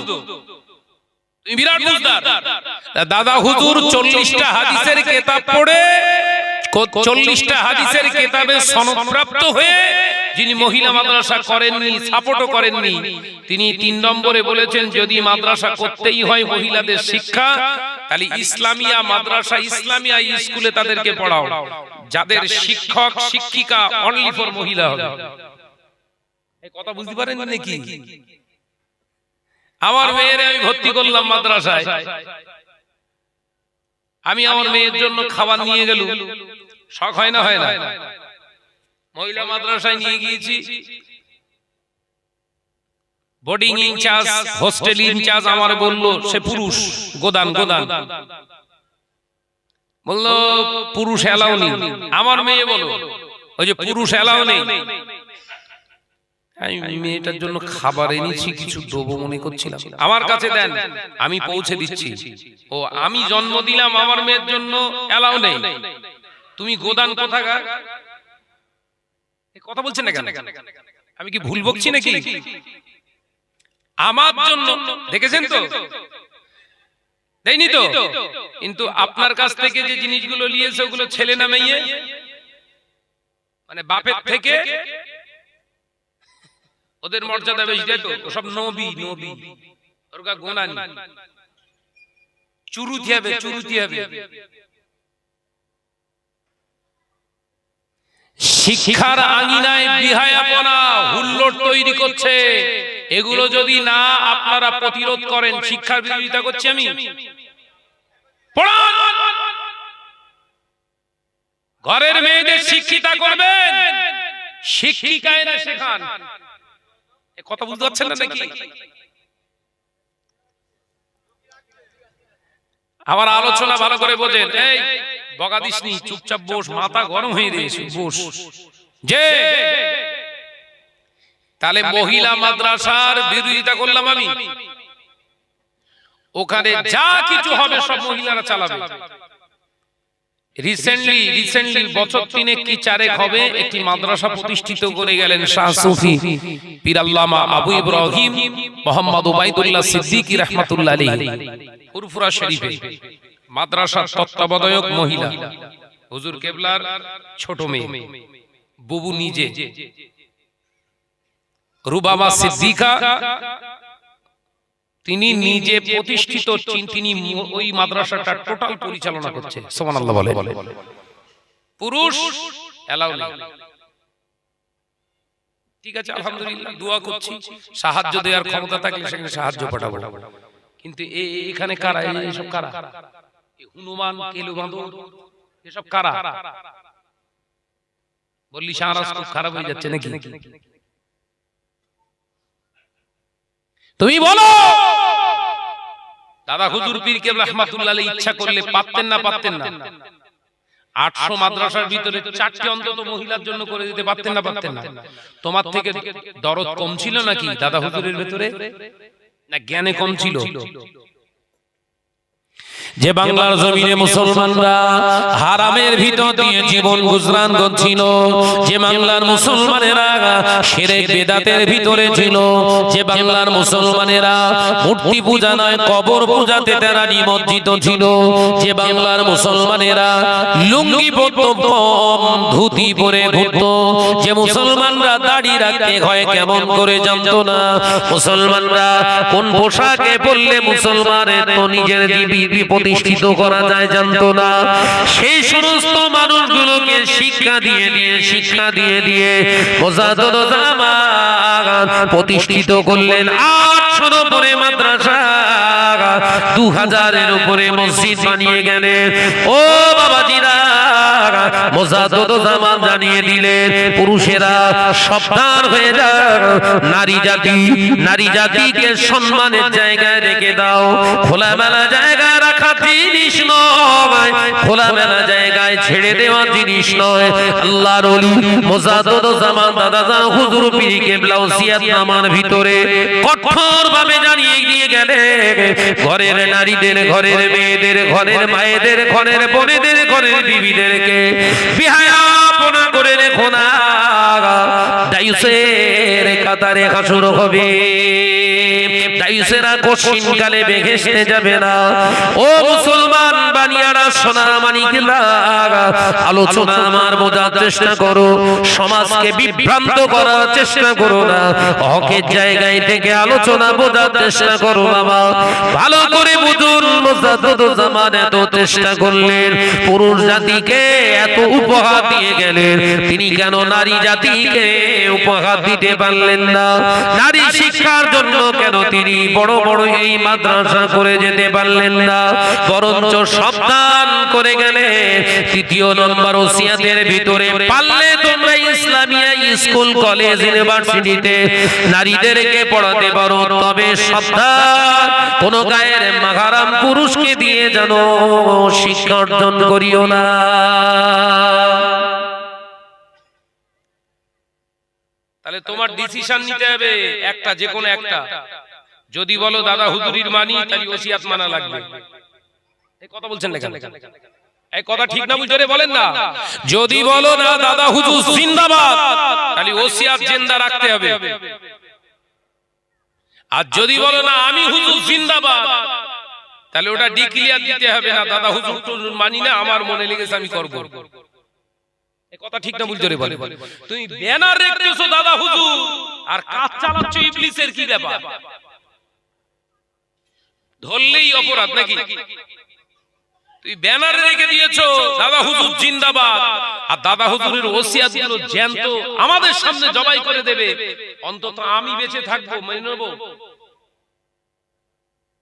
তুমি বিরাট বুঝদার। দাদা হুজুর 40টা হাদিসের কিতাব পড়ে, 40টা হাদিসের কিতাবে সনদপ্রাপ্ত হয়ে যিনি মহিলা মাদ্রাসা করেননি, সাপোর্টও করেননি, তিনি 3 নম্বরে বলেছেন যদি মাদ্রাসা করতেই হয় মহিলাদের শিক্ষা, তাহলে ইসলামিয়া মাদ্রাসা, ইসলামিয়া স্কুলে তাদেরকে পড়াও, যাদের শিক্ষক শিক্ষিকা অনলি ফর মহিলা হবে। এই কথা বুঝতে পারেন নাকি? আমার মেয়ের আমি ভর্তি করলাম মাদ্রাসায়, আমি আমার মেয়ের জন্য খাবার নিয়ে গেল, শখ হয় না? হয় না? মহিলা মাদ্রাসায় নিয়ে গিয়েছি, বোর্ডিং ইনচার্জ, হোস্টেল ইনচার্জ আমার বলল, সে পুরুষ, গোদান বলল পুরুষ এলাও নেই। আমার মেয়ে বলো ওই যে পুরুষ এলাও নেই। আমি মেয়েটার জন্য খাবার এনেছি, কিছু দেবো মনে করছিলাম, আমার কাছে দেন, আমি পৌঁছে দিচ্ছি। ও আমি জন্ম দিলাম, আমার মেয়ের জন্য এলাও নেই, তুমি গোদান কোথাকার? কথা বলছেন না কেন? আমি কি ভুল বকছি নাকি? আমার জন্য দেখেছেন তো, দেয়নি তো? কিন্তু আপনার কাছ থেকে যে জিনিসগুলো নিয়েছে ওগুলো ছেলে না মেয়ে, মানে বাপের থেকে ওদের মর্যাদা বেশি, তাই তো? সব নবী, ওর গা গোনা নেই, চুরুতি হবে। শিক্ষার আঙিনায় বিহায়াপনা, হুল্লোড় তৈরি করছে। এগুলো যদি না আপনারা প্রতিরোধ করেন, শিক্ষার বিরোধিতা করছি আমি। ঘরের মেয়েদের শিক্ষিতা করবেন, শিক্ষিকায় না শেখান। কথা বুঝতে পারছেন না নাকি? আমার আলোচনা ভালো করে বোঝেন। এই বকা দিসনি, চুপচাপ বস, মাথা গরম হয়ে গেছে, বস। যে তাহলে মহিলা মাদ্রাসার বিরোধিতা করলাম আমি, ওখানে যা কিছু হবে সব মহিলারা চালাবে। রিসেন্টলি বছর 3 কি 4 হবে একটি মাদ্রাসা প্রতিষ্ঠিত করে গেলেন শাহ সুফি পীর আল্লামা আবু ইব্রাহিম মোহাম্মদ উবাইদুল্লাহ সিদ্দিকী রাহমাতুল্লাহ আলাইহি ফুরফুরা শরীফে। মাদ্রাসার তত্ত্বাবধায়ক মহিলা, হুজুর কেবলার ছোট মেয়ে, বুবু নিজে, রুবাবা সিদ্দিকা, তিনি নিজে প্রতিষ্ঠিত, তিনি ওই মাদ্রাসাটা টোটাল পরিচালনা করছে। সুবহানাল্লাহ বলে। পুরুষ এলাও নেই। ঠিক আছে, আলহামদুলিল্লাহ, দোয়া করছি, সাহায্য দেওয়ার ক্ষমতা থাকলে সেখানে সাহায্য পাঠাবো। কিন্তু এখানে কারা? এইসব কারা? হনুমান, কেলু বাঁদর, এসব কারা? বললি শাহরাজ খুব খারাপ হয়ে যাচ্ছে নাকি? তুমি বলো, দাদা হুজুর পীর কেবলা রাহমাতুল্লাহ আলাইহি ইচ্ছা করলে পারতেন না? 800 মাদ্রাসার ভিতরে 4টি অন্তত মহিলার জন্য করে দিতে পারতেন না? তোমার থেকে দরদ কম ছিল নাকি দাদা হুজুরের ভিতরে? না জ্ঞানে কম ছিল? যে বাংলার জমিনে মুসলমানরা হারামের ভিতর দিয়ে জীবন গুজরান করছিল, যে বাংলার মুসলমানেরা শিরক বিদআতের ভিতরে ছিল, যে বাংলার মুসলমানেরা মূর্তি পূজা নয় কবর পূজাতে তারা নিমজ্জিত ছিল, যে বাংলার মুসলমানেরা লুঙ্গি পরতো কম ধুতি পরে ঘুরতো, যে মুসলমানরা দাড়ি রাখতে হয় কেমন করে জানতো না, মুসলমানরা কোন পোশাকে পরলে মুসলমানের তো নিজের জীবী প্রতিষ্ঠিত করা যায় জানতো না, সেই সমস্ত মানুষগুলোকে শিক্ষা দিয়ে দিয়ে মুজাদ্দিদ জামান প্রতিষ্ঠিত করলেন। 800 উপরে মাদ্রাসা, 2000-এর উপরে মসজিদ বানিয়ে গেলেন। ও বাবাজিরা, মুজাদ্দিদ জামান জানিয়ে দিলেন পুরুষেরা সাবধান হয়ে যাও, নারী জাতিকে সম্মানের জায়গায় রেখে দাও, খোলামেলা জায়গায় রাখা জিনিস নয়, খোলামেলা জায়গায় ছেড়ে দেওয়া জিনিস নয়। আল্লাহর ওলি মুজাদ্দিদ জামান দাদাজান হুজুর পীর কেবলা ওসিয়ত নামার ভিতরে কঠোর ভাবে জানিয়ে দিয়ে গেলেন, ঘরের নারীদের, ঘরের মেয়েদের, ঘরের মায়েদের, ঘরের বোনেদের, ঘরের বিবিদেরকে বিহায়াপনা করে রেখো না, দায়ুসের কাতারে হাসুর হবে, দায়ুসেরা কঠিন কালে বেহেশতে যাবে না। ও মুসলমান বানিয়ারা, সোনা মানিকরা, আলোচনা আমার বোঝার চেষ্টা করো, সমাজকে বিভ্রান্ত করার চেষ্টা করো না, হকের জায়গায় থেকে আলোচনা বোঝার চেষ্টা করো বাবা, ভালো করে বুঝুন। মুজাদ্দিদ জামান এত চেষ্টা করলেন, পুরুষ জাতিকে এত উপহার দিয়ে গেলেন, তিনি কেন নারী জাতিকে উপহার দিতে পারলেন না? নারী শিক্ষার জন্য কেন তিনি বড় বড় এই মাদ্রাসা করে যেতে পারলেন না? বরঞ্চ সাবধান করে গেলেন, 3 নম্বর ওসিয়তের ভিতরে পারলে তোমরা ইসলামিয়া স্কুল, কলেজ, ইউনিভার্সিটিতে নারীদেরকে পড়াতে পারো, তবে সাবধান, কোন গায়ের মাহারাম পুরুষকে দিয়ে যেন শিক্ষা অর্জন করিও না। তাহলে তোমার ডিসিশন নিতে হবে একটা, যে কোনো একটা। যদি বলো দাদা হুজুরির মানি, তাহলে ওসিয়াত মানা লাগবে। এই কথা বলছেন না কেন? এই কথা ঠিক না বুঝে বলেন না। যদি বলো না দাদা হুজুর জিন্দাবাদ, তাহলে ওসিয়াত জিন্দা রাখতে হবে। আর যদি বলো না আমি হুজুর জিন্দাবাদ, তাহলে ওটা ডিক্লিয়ার দিতে হবে না, দাদা হুজুর মানি না, আমার মনে লেগেছে আমি করব। এই কথা ঠিক না বুঝে বলে। তুমি ব্যানার রেখেছো দাদা হুজুর, আর কাজ চালাচ্ছ ইবলিসের কি ব্যাপার? ধরলেই অপরাধ নাকি? তুই ব্যানারে রেখে দিয়েছো দাদা হুজুর জিন্দাবাদ, আর দাদা হুজুরের ওসিয়াতগুলো জ্যান্ত আমাদের সামনে জবাই করে দেবে, অন্তত আমি বেঁচে থাকবো, মেনে নেব।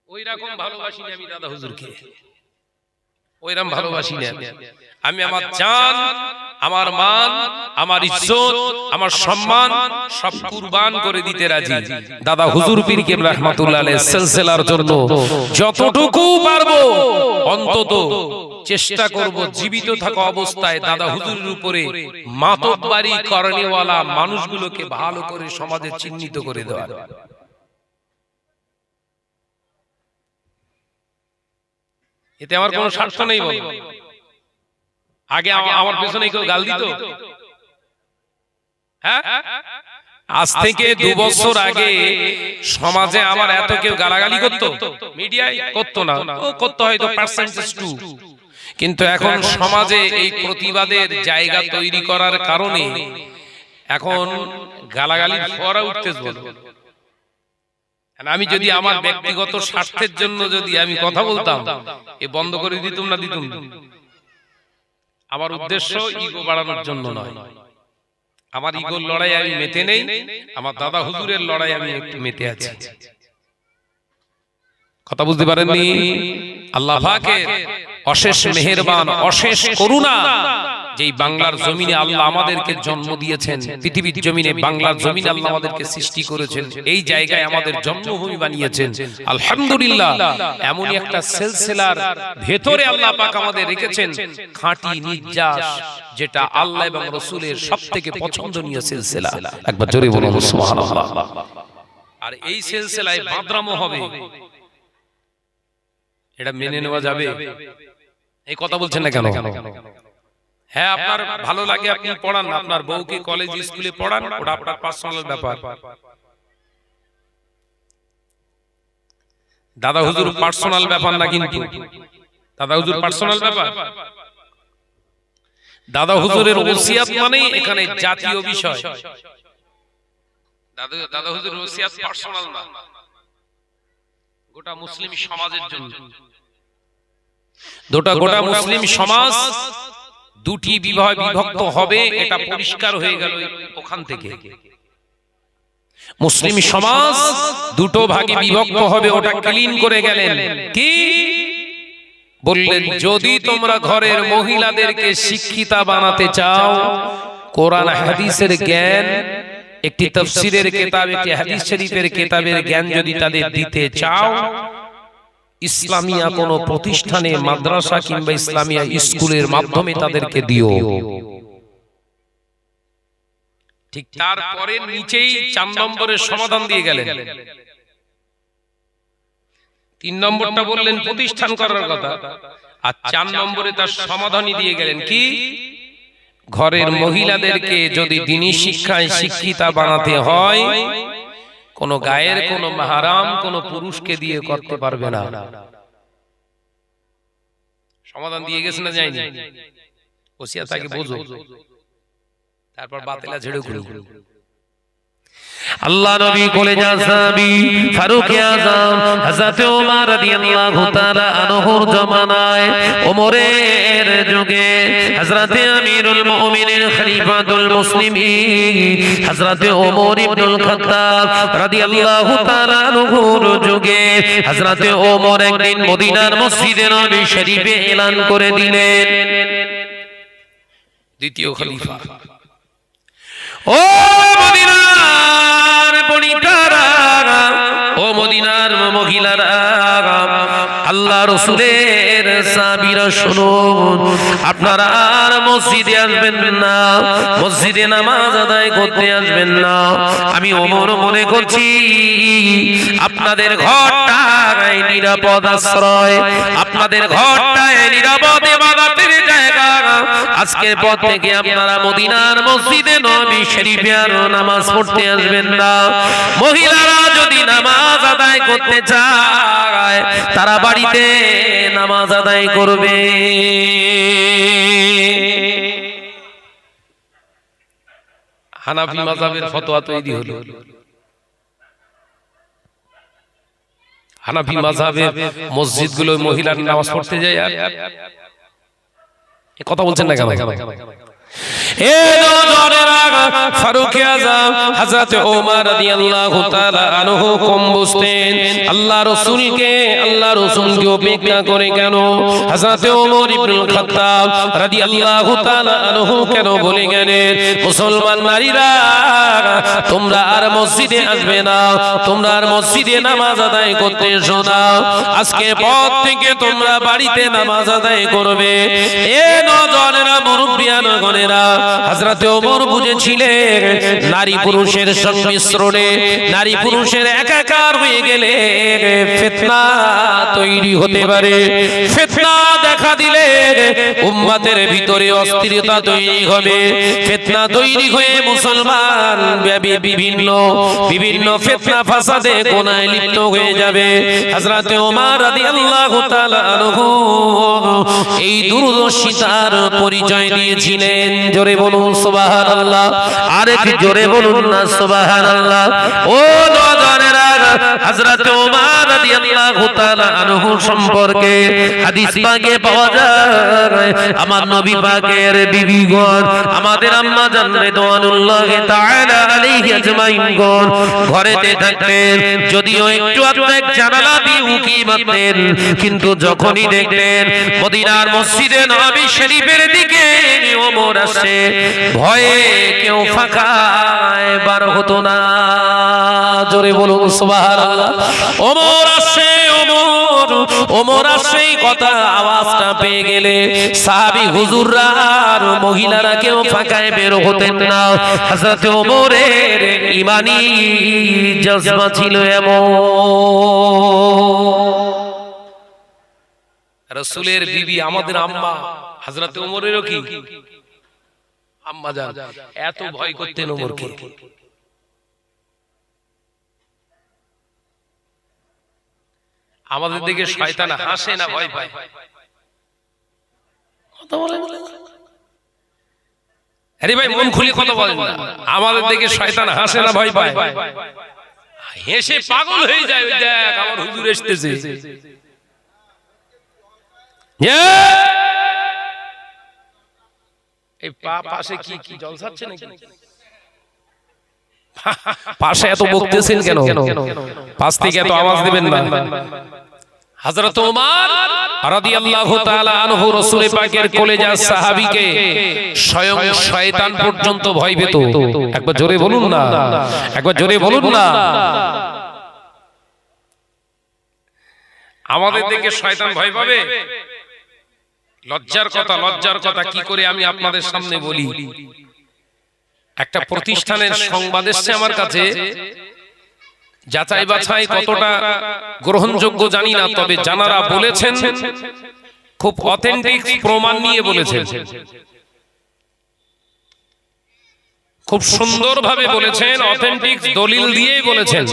ওই রকম ভালোবাসি না আমি দাদা হুজুরকে, ওইরকম ভালোবাসি না আমি। আমার জান, আমার মান, আমার ইজ্জত, আমার সম্মান সব কুরবান করে দিতে রাজি দাদা হুজুর পীর কেবলা রাহমাতুল্লাহ আলাইহির সিলসিলার জন্য। যতটুকু পারবো অন্তত চেষ্টা করব জীবিত থাকা অবস্থায় দাদা হুজুরের উপরে মাতব্বারি করেনেওয়ালা মানুষগুলোকে ভালো করে সমাজে চিহ্নিত করে দেওয়া। এতে আমার কোনো স্বার্থ নেই। বল, আগে আমার পেছনে কেউ গাল দিত? হ্যাঁ, আজ থেকে 2 বছর আগে সমাজে আমার এত কেউ গালাগালি করতো? মিডিয়ায় করতো না, ও করতো হয়তো পার্সেন্টেজ 2, কিন্তু এখন সমাজে এই প্রতিবাদের জায়গা তৈরি করার কারণে এখন গালাগালির ফোয়ারা উঠতেছে। আমি যদি আমার ব্যক্তিগত স্বার্থের জন্য যদি আমি কথা বলতাম, এ বন্ধ করে দিতাম না দিতাম। আমার উদ্দেশ্য ইগো বাড়ানোর জন্য নয়, আমার ইগোর লড়াই আমি মেতে নেই, আমার দাদা হুজুরের লড়াই আমি একটু মেতে আছি। কথা বুঝতে পারেননি? আল্লাহ পাকের অশেষ মেহেরবান, অশেষ করুণা, যেই বাংলার জমিনে আল্লাহ আমাদেরকে জন্ম দিয়েছেন, পৃথিবীর জমিনে বাংলার জমিনে আল্লাহ আমাদেরকে সৃষ্টি করেছেন, এই জায়গায় আমাদের জন্মভূমি বানিয়েছেন। আলহামদুলিল্লাহ, এমনই একটা সিলসিলার ভেতরে আল্লাহ পাক আমাদের রেখেছেন, খাঁটি নির্যাস, যেটা আল্লাহ এবং রাসূলের সবথেকে পছন্দনীয় সিলসিলা। একবার জোরে বলুন সুবহানাল্লাহ। আর এই সিলসিলায় বাদরামো হবে, এটা মেনে নেওয়া যাবে? এই কথা বলছেন না কেন? হ্যাঁ, আপনার ভালো লাগে আপনি পড়ান, আপনার বউকে কলেজ স্কুলে পড়ান, ওটা আপনার পার্সোনাল ব্যাপার। দাদা হুজুর পার্সোনাল ব্যাপার না, কিন্তু দাদা হুজুর পার্সোনাল ব্যাপার। দাদা হুজুরের ওসিয়াত মানে এখানে জাতীয় বিষয়। দাদা হুজুরের ওসিয়াত পার্সোনাল না, গোটা মুসলিম সমাজের জন্য। গোটা মুসলিম সমাজ দুটি বিভাগে বিভক্ত হবে, এটা পরিষ্কার হয়ে গেল ওখান থেকে। মুসলিম সমাজ দুটো ভাগে বিভক্ত হবে, ওটা ক্লিন করে গেলেন। কি বললেন? যদি তোমরা ঘরের মহিলাদেরকে শিক্ষিতা বানাতে চাও, কোরআন হাদিসের জ্ঞান, একটি তাফসীরের কিতাব, একটি হাদিস শরীফের কিতাবের জ্ঞান যদি তাদের দিতে চাও, ইসলামিয়া কোন প্রতিষ্ঠানে, মাদ্রাসা কিংবা ইসলামিয়া স্কুলের মাধ্যমে তাদেরকে দিও। ঠিক তারপরে নিচেই 4 নম্বরের সমাধান দিয়ে গেলেন। 3 নম্বরটা বললেন প্রতিষ্ঠান করার কথা, আর 4 নম্বরে তার সমাধানই দিয়ে গেলেন। কি? ঘরের মহিলাদেরকে যদি দ্বীনি শিক্ষায় শিক্ষিতা বানাতে হয়, কোন গায়ের কোন মাহরাম কোন পুরুষকে দিয়ে করতে পারবে না। সমাধান দিয়ে গেছে না যায়নি? ওসিয়াত তাকে বুঝো, তারপর বাতিলা ঝেড়ে ঘুরে। আল্লাহ নবী কলেজা সাহাবী ফারুক আযম হযরত ওমর রাদিয়াল্লাহু তাআলা আনহুর জামানায়, ওমরের যুগে হযরত আমিরুল মুমিনিন খলিফাতুল মুসলিমিন হযরত ওমর ইবনুল খাত্তাব রাদিয়াল্লাহু তাআলা আনহুর যুগে হযরত ওমর একদিন মদিনার মসজিদে নববী শরীফে এলান করে দিলেন, দ্বিতীয় খলিফা। ও মদিনার বনিতারা, ও মদিনার মহিলারা, আল্লাহ রাসূলের সাহাবীরা শুনুন, আপনারা আর মসজিদে আসবেন না, মসজিদে নামাজ আদায় করতে আসবেন না। আমি ওমর মনে করছি আপনাদের ঘরটাই নিরাপদ আশ্রয়, আপনাদের ঘরটাই নিরাপদ ইবাদতের জায়গা। আজকের পর থেকে আপনারা মদিনার মসজিদে নববী শরীফে আর নামাজ পড়তে আসবেন না। মহিলারা যদি নামাজ আদায় করতে চায়, তারা বাড়িতে নামাজ আদায় করবে। হানাফি মাযহাবের ফতোয়া তৈরি হলো। হানাফি মাযহাবের মসজিদগুলো মহিলারা নামাজ পড়তে যায়, আর এই কথা বলছেন না কেন? এ নওজওয়ানেরা, ফারুক আযম হযরত ওমর রাদিয়াল্লাহু তাআলা আনহু কম বুঝতেন। আল্লাহ রাসূলকে উপেক্ষা করে কেন হযরত ওমর ইবনুল খাত্তাব রাদিয়াল্লাহু তাআলা আনহু কেন বলে গেলেন, মুসলমান নারীরা তোমরা আর মসজিদে আসবে না, তোমরা আর মসজিদে নামাজ আদায় করতে এসো না, আজকে পর থেকে তোমরা বাড়িতে নামাজ আদায় করবে। এ নওজওয়ানেরা, মুরব্বিয়ান গণেরা, হযরত ওমর বুঝেছিলেন নারী পুরুষের সংমিশ্রণে, নারী পুরুষের একাকার হয়ে গেলে ফিতনা তৈরি হতে পারে। ফিতনা দেখা দিলে উম্মতের ভিতরে অস্থিরতা তৈরি হবে। ফিতনা তৈরি হয়ে মুসলমান বিভিন্ন ফিতনা ফাসাদে গুনাহে লিপ্ত হয়ে যাবে। হযরত ওমর রাদিয়াল্লাহু তাআলা আনহু এই দূরদর্শিতার পরিচয় দিয়েছিলেন। জোরে বলুন সুবহানাল্লাহ, আরেক জোরে বলুন না সুবহানাল্লাহ। ও নওজওয়ানেরা, হযরত ওমর রাদিয়াল্লাহু তাআলা আনহু সম্পর্কে হাদিস পাকে পাওয়া যায়, আমার নবী পাকের বিবিগণ, আমাদের আম্মা জান রিদওয়ানুল্লাহি তাআলা আলাইহি আজমাইন গণ ঘরেতে থাকতেন, যদিও একটু আধটু জানালা দিয়ে উকি মারতেন, কিন্তু যখনই দেখতেন মদিনার মসজিদে নববী শরীফের দিকে ওমর আসে, ভয়ে কেউ ফাঁকায় বার হতো না। জোরে বলুন সুবহানাল্লাহ। ওমর আসে, ওমর ওমর আর সেই কথা আওয়াজটা পেয়ে গেলে সাহাবী হুজুররা আর মহিলারা কেউ ফাঁকায় বের হতেন না। হযরত ওমরের ঈমানি জজবা ছিল এমন। রাসূলের বিবি আমাদের আম্মা হযরত ওমরেরও কি আম্মা জান, এত ভয় করতেন ওমরকে। আমাদের দিকে শয়তান হাসে না ভয় পায়? কথা বলে আরে ভাই মন খুলে কথা বলেন না। আমাদের দিকে শয়তান হাসে না ভয় পায়? হেসে পাগল হয়ে যায়, ওই দেখ আমার হুজুর আসতেছে। এই পাশে কি কি জলসাচ্ছে নাকি? পাশে এত বকতেছেন কেন? পাশ থেকে এত আওয়াজ দিবেন না। হযরত ওমর রাদিয়াল্লাহু তাআলা আনহু রাসূল পাকের কলেজার সাহাবীকে স্বয়ং শয়তান পর্যন্ত ভয় পেত। একবার জোরে বলুন না, একবার জোরে বলুন না। আমাদের দিকে শয়তান ভয় পাবে? লজ্জার কথা, লজ্জার কথা কি করে আমি আপনাদের সামনে বলি। একটা প্রতিষ্ঠানের সংবাদ এসেছে আমার কাছে, যাচাই বাছাই কতটা গ্রহণযোগ্য জানি না, তবে জানারা বলেছেন খুব অথেন্টিক প্রমাণ নিয়ে বলেছেন, খুব সুন্দরভাবে বলেছেন, অথেন্টিক দলিল দিয়েই বলেছেন।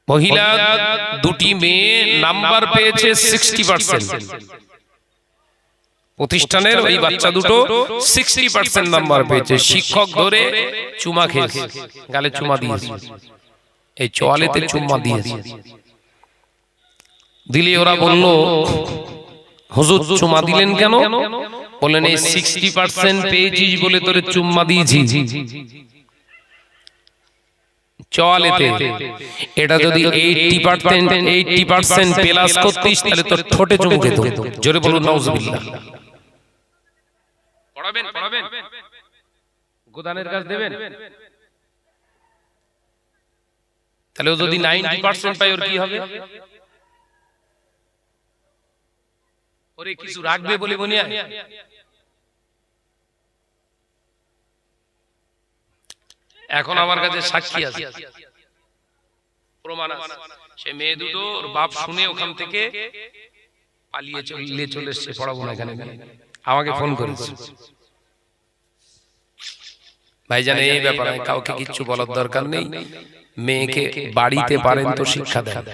মহিলা দুটি মেয়ে নাম্বার পেয়েছে 60%। প্রতিষ্ঠানের ওই বাচ্চা দুটো 60% নাম্বার পেয়েছে। শিক্ষক ধরে চুমা খেয়েছে, গালে চুমা দিয়েছে, এই চোয়ালেতে চুমা দিয়েছে। দিলে ওরা বলল, হুজুর চুমা দিলেন কেন? বললেন এই 60% পেয়েছিস বলে তোরে চুম্মা দিয়েছি চোয়ালেতে। এটা যদি 80% প্লাস করতিস তাহলে তোর ঠোঁটে চুমু খেত। জোরে বলুন নাউজুবিল্লাহ। পড়াবেন পড়াবেন, গোদানের কাজ দেবেন। তাহলে ও যদি 90% পায় ওর কি হবে? ওরে কিছু রাখবে বলে বনিয়া? এখন আমার কাছে সাক্ষী আছে, প্রমাণ আছে। সে মেয়ে দুটো ওর বাপ শুনে ওখান থেকে পালিয়ে চলে এসেছে, পড়াবো না এখানে। আমাকে ফোন করেছে, ভাইজান এই ব্যাপারে কাউকে কিচ্ছু বলার দরকার নেই, মেয়েকে বাড়িতে পারেন তো শিক্ষা দেন।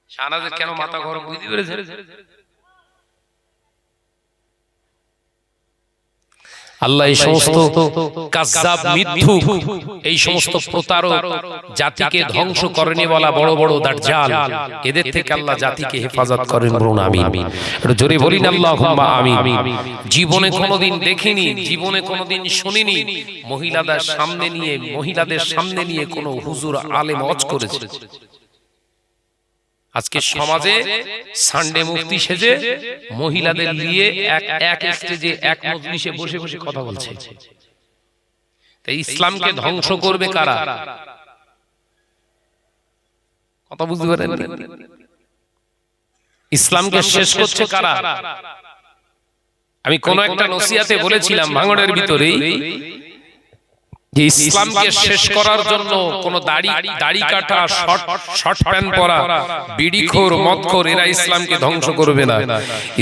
শাহনাজের কেন মাথা গরম বুঝতে পেরেছেন? আল্লাহ এই সমস্ত কাযযাব, মিথ্যুক, এই সমস্ত প্রতারক জাতিকে ধ্বংস করেনি বলা বড় বড় দাজ্জাল, এদের থেকে আল্লাহ জাতিকে হেফাজত করেন। বলুন আমিন। একটু জোরে বলিন আল্লাহুম্মা আমিন। জীবনে কোনোদিন দেখিনি, জীবনে কোনোদিন শুনিনি মহিলাদের সামনে নিয়ে কোন হুজুর আলেম ওয়াজ করেছে। আজকে সমাজে সানডে মুফতি সেজে মহিলাদের নিয়ে এক স্টেজে এক মজলিসে বসে বসে কথা বলছে। তাই ইসলামকে ধ্বংস করবে কারা? কথা বুঝতে পারেন? ইসলামকে শেষ করছে কারা? আমি কোন একটা নসিহতে বলেছিলাম ভাঙড়ের ভিতরেই যে ইসলামকে শেষ করার জন্য কোন দাড়ি কাটা, শর্ট প্যান্ট পরা, বিড়িখোর, মদখোর এরা ইসলামকে ধ্বংস করবে না।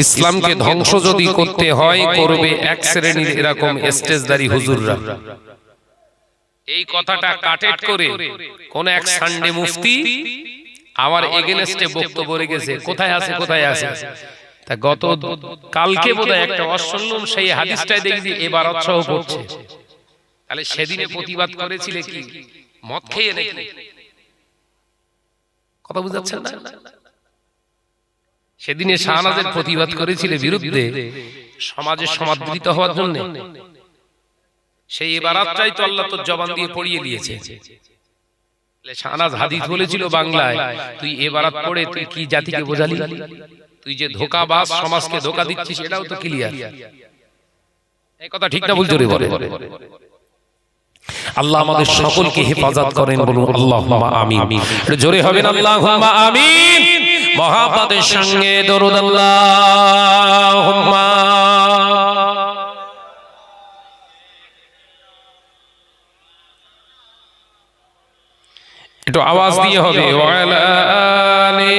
ইসলামকে ধ্বংস যদি করতে হয় করবে এক শ্রেণীর এরকম স্টেজদারি হুজুররা। এই কথাটা কাটেট করে কোন এক সানডে মুফতি আমার এগেনস্টে বক্তব্য রেখেছে। কোথায় আছে কোথায় আছে? তা গত কালকে বোধহয় একটা অসম্মান সেই হাদিসটাই দেখি এবার উৎসাহ করছে। তাহলে সেদিনে প্রতিবাদ করেছিলে কি মদ খেয়ে নাকি? কথা বুঝাচ্ছেন না? সেদিনে শাহনাজের প্রতিবাদ করেছিলে বিরুদ্ধে সমাজে সমাদৃত হওয়ার জন্য। সেই এবারাতটাই তো আল্লাহ তোর জবান দিয়ে পড়িয়ে দিয়েছে। শাহনাজ হাদিস বলেছিল বাংলায়, তুই এবারাত পড়ে তুই কি জাতিকে বোঝালি? তুই যে ধোঁকাবাজ সমাজকে ধোঁকা দিচ্ছিস এটাও তো ক্লিয়ার। এই কথা ঠিক না ভুল জোরে বলে। আল্লাহ আমাদের সকলকে হেফাজত করেন, বলুন আল্লাহুম্মা আমিন। একটু জোরে হবে না আল্লাহুম্মা আমিন। মহাব্বতের সঙ্গে দরুদ আল্লাহুম্মা। একটু আওয়াজ দিয়ে হবে ওয়ালা আলি।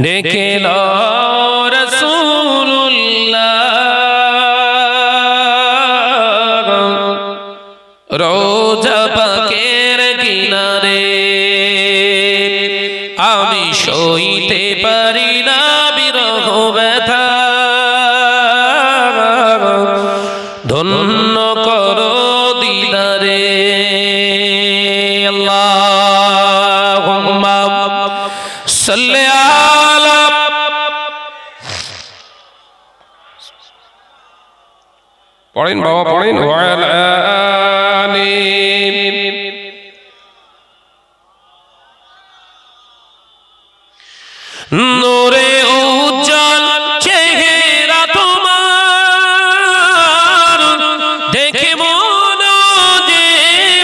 ডেকে লো রাসূলুল্লাহ রোজা পাকের কিনারে, আমি সইতে পারি না বিরহ ব্যথা, ধন্য করো দিদারে। আল্লাহুম্মা সাল্লি আলা। পড়েন বাবা পড়েন ওয়ালা আলি। নূরে উজ্জ্বল চেহারা তোমার, দেখে মন যে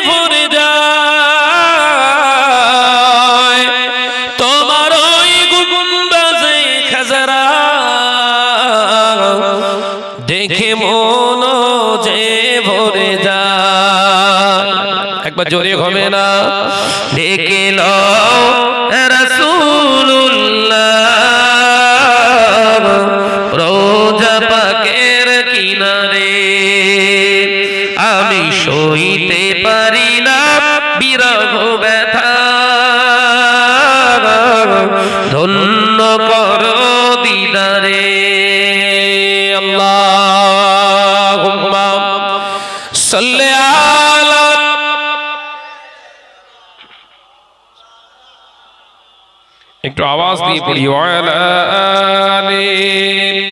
ভরে যায়, তোমার ওই গুম্বাজে খাজরা দেখে মন যে ভরে যায়। একবার জোরে হবে না? ডেকে লো রাসূলুল্লাহ রোজা পাকের কিনারে, আমি সইতে পারি না বিরহ ব্যথা, ধন্য করো দিদারে। আল্লাহুম্মা সাল্লি আলা। একটু আওয়াজ দিয়ে পড়ি ওয়ালা আলি।